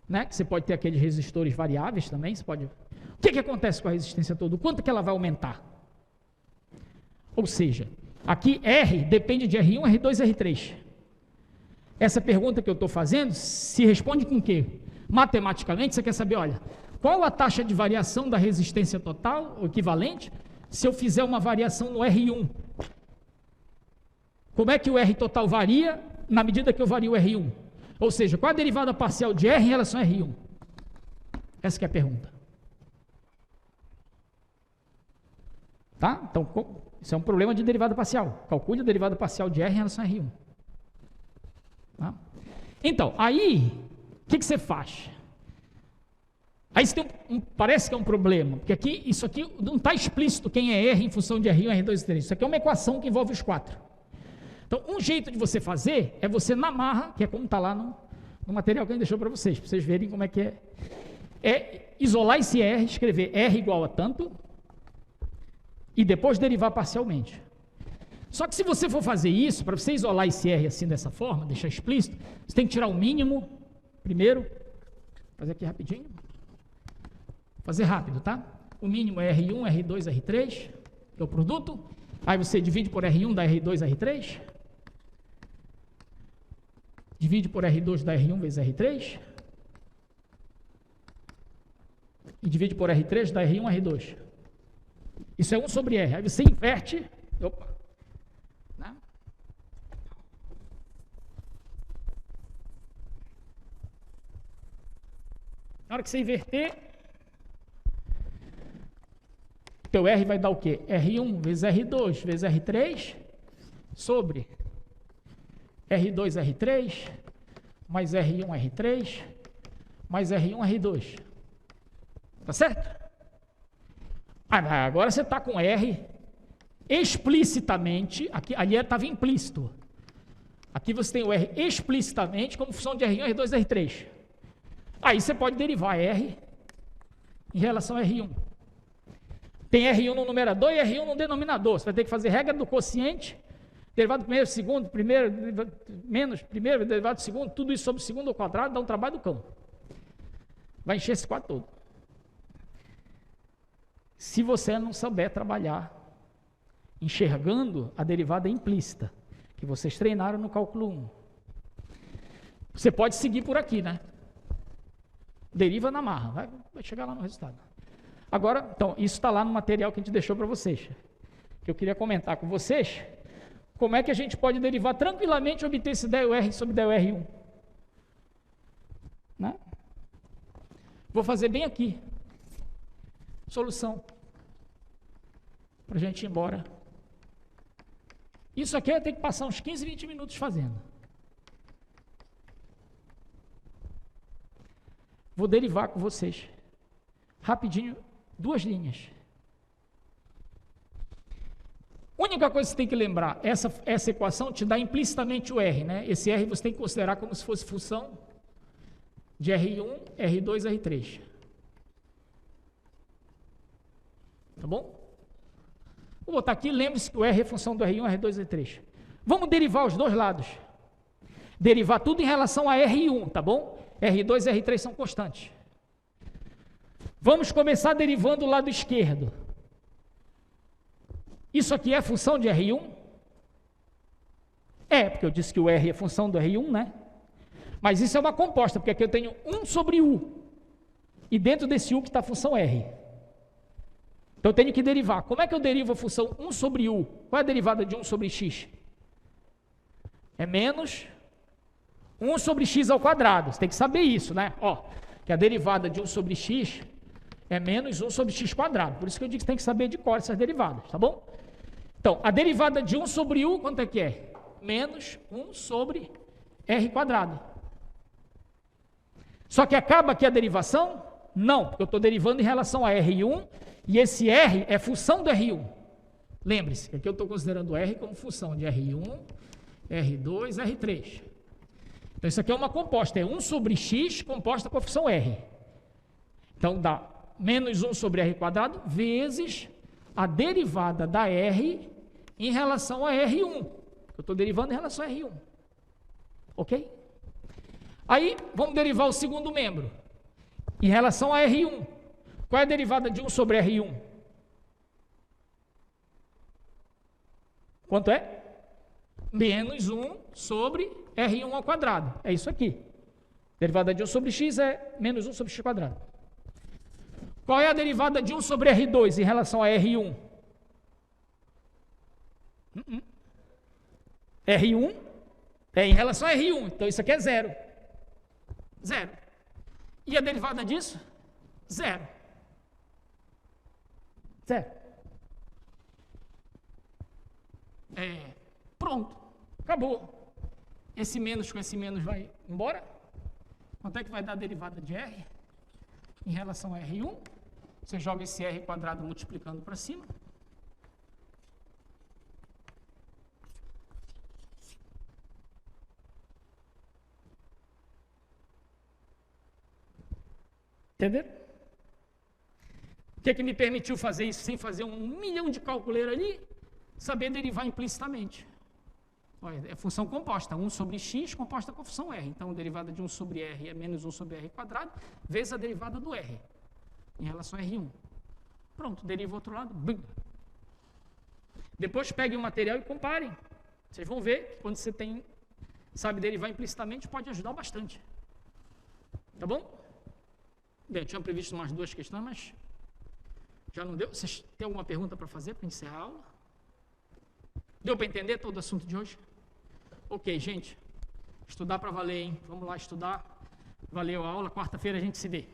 né, que você pode ter aqueles resistores variáveis também, você pode... O que acontece com a resistência toda? O quanto que ela vai aumentar? Ou seja, aqui R depende de R1, R2, R3. Essa pergunta que eu estou fazendo se responde com o quê? Matematicamente, você quer saber, olha, qual a taxa de variação da resistência total, o equivalente, se eu fizer uma variação no R1? Como é que o R total varia na medida que eu vario o R1? Ou seja, qual a derivada parcial de R em relação a R1? Essa que é a pergunta. Tá? Então, isso é um problema de derivada parcial. Calcule a derivada parcial de R em relação a R1. Tá? Então, aí, o que você faz? Aí você tem parece que é um problema, porque aqui, isso aqui não está explícito quem é R em função de R1, R2 e R3. Isso aqui é uma equação que envolve os 4. Então, um jeito de você fazer é você na marra, que é como está lá no material que a gente deixou para vocês verem como é que é. É isolar esse R, escrever R igual a tanto, e depois derivar parcialmente. Só que se você for fazer isso, para você isolar esse R assim dessa forma, deixar explícito, você tem que tirar o mínimo primeiro, fazer aqui rapidinho, fazer rápido, tá? O mínimo é R1, R2, R3, que é o produto, aí você divide por R1, dá R2, R3, divide por R2, dá R1 vezes R3, e divide por R3, dá R1, R2. Isso é 1 sobre R. Aí você inverte. Opa. Né? Na hora que você inverter, teu R vai dar o quê? R1 vezes R2 vezes R3 sobre R2, R3 mais R1, R3 mais R1, R2. Tá certo? Agora você está com R explicitamente, aqui, ali estava implícito. Aqui você tem o R explicitamente como função de R1, R2, R3. Aí você pode derivar R em relação a R1. Tem R1 no numerador e R1 no denominador. Você vai ter que fazer regra do quociente, derivado do primeiro, segundo, primeiro, menos primeiro, derivado do segundo, tudo isso sobre o segundo ao quadrado, dá um trabalho do cão. Vai encher esse quadro todo. Se você não souber trabalhar enxergando a derivada implícita, que vocês treinaram no cálculo 1, você pode seguir por aqui, né? Deriva na marra, vai chegar lá no resultado. Agora, então, isso está lá no material que a gente deixou para vocês, que eu queria comentar com vocês, como é que a gente pode derivar tranquilamente e obter esse del R sobre del R1. Né? Vou fazer bem aqui. Solução. Para a gente ir embora. Isso aqui eu tenho que passar uns 15, 20 minutos fazendo. Vou derivar com vocês. Rapidinho, 2 linhas. Única coisa que você tem que lembrar, essa equação te dá implicitamente o R, né? Esse R você tem que considerar como se fosse função de R1, R2, R3. Tá bom? Vou botar aqui, lembre-se que o R é função do R1, R2 e R3. Vamos derivar os dois lados. derivar tudo em relação a R1, tá bom? R2 e R3 são constantes. Vamos começar derivando o lado esquerdo. Isso aqui é função de R1? É, porque eu disse que o R é função do R1, né? Mas isso é uma composta, porque aqui eu tenho 1 sobre U. E dentro desse U que está a função R. Então eu tenho que derivar. Como é que eu derivo a função 1 sobre U? Qual é a derivada de 1 sobre X? É menos 1 sobre X ao quadrado. Você tem que saber isso, né? Ó, que a derivada de 1 sobre X é menos 1 sobre X quadrado. Por isso que eu digo que você tem que saber de cor essas derivadas, tá bom? Então, a derivada de 1 sobre U, quanto é que é? Menos 1 sobre R quadrado. Só que acaba aqui a derivação? Não, porque eu estou derivando em relação a R1, e esse R é função do R1. Lembre-se, que aqui eu estou considerando R como função de R1, R2, R3. Então, isso aqui é uma composta, é 1 sobre X composta com a função R. Então, dá menos 1 sobre R quadrado vezes a derivada da R em relação a R1. Eu estou derivando em relação a R1. Ok? Aí, vamos derivar o segundo membro. Em relação a R1. Qual é a derivada de 1 sobre R1? Quanto é? Menos 1 sobre R1 ao quadrado. É isso aqui. Derivada de 1 sobre X é menos 1 sobre X quadrado. Qual é a derivada de 1 sobre R2 em relação a R1? R1 é em relação a R1. Então, isso aqui é zero. Zero. E a derivada disso? Zero. Zero. Pronto. Acabou. Esse menos com esse menos vai embora. Quanto é que vai dar a derivada de R em relação a R1? Você joga esse R quadrado multiplicando para cima. Entenderam? O que é que me permitiu fazer isso sem fazer 1 milhão de calculeiros ali? Saber derivar implicitamente. Olha, é função composta, 1 sobre X composta com a função R. Então, a derivada de 1 sobre R é menos 1 sobre R quadrado, vezes a derivada do R, em relação a R1. Pronto, deriva o outro lado. Bum. Depois peguem o material e comparem. Vocês vão ver que quando você sabe derivar implicitamente, pode ajudar bastante. Tá bom? Bem, eu tinha previsto mais 2 questões, mas já não deu. Vocês têm alguma pergunta para fazer para encerrar a aula? Deu para entender todo o assunto de hoje? Ok, gente. Estudar para valer, hein? Vamos lá estudar. Valeu a aula. Quarta-feira a gente se vê.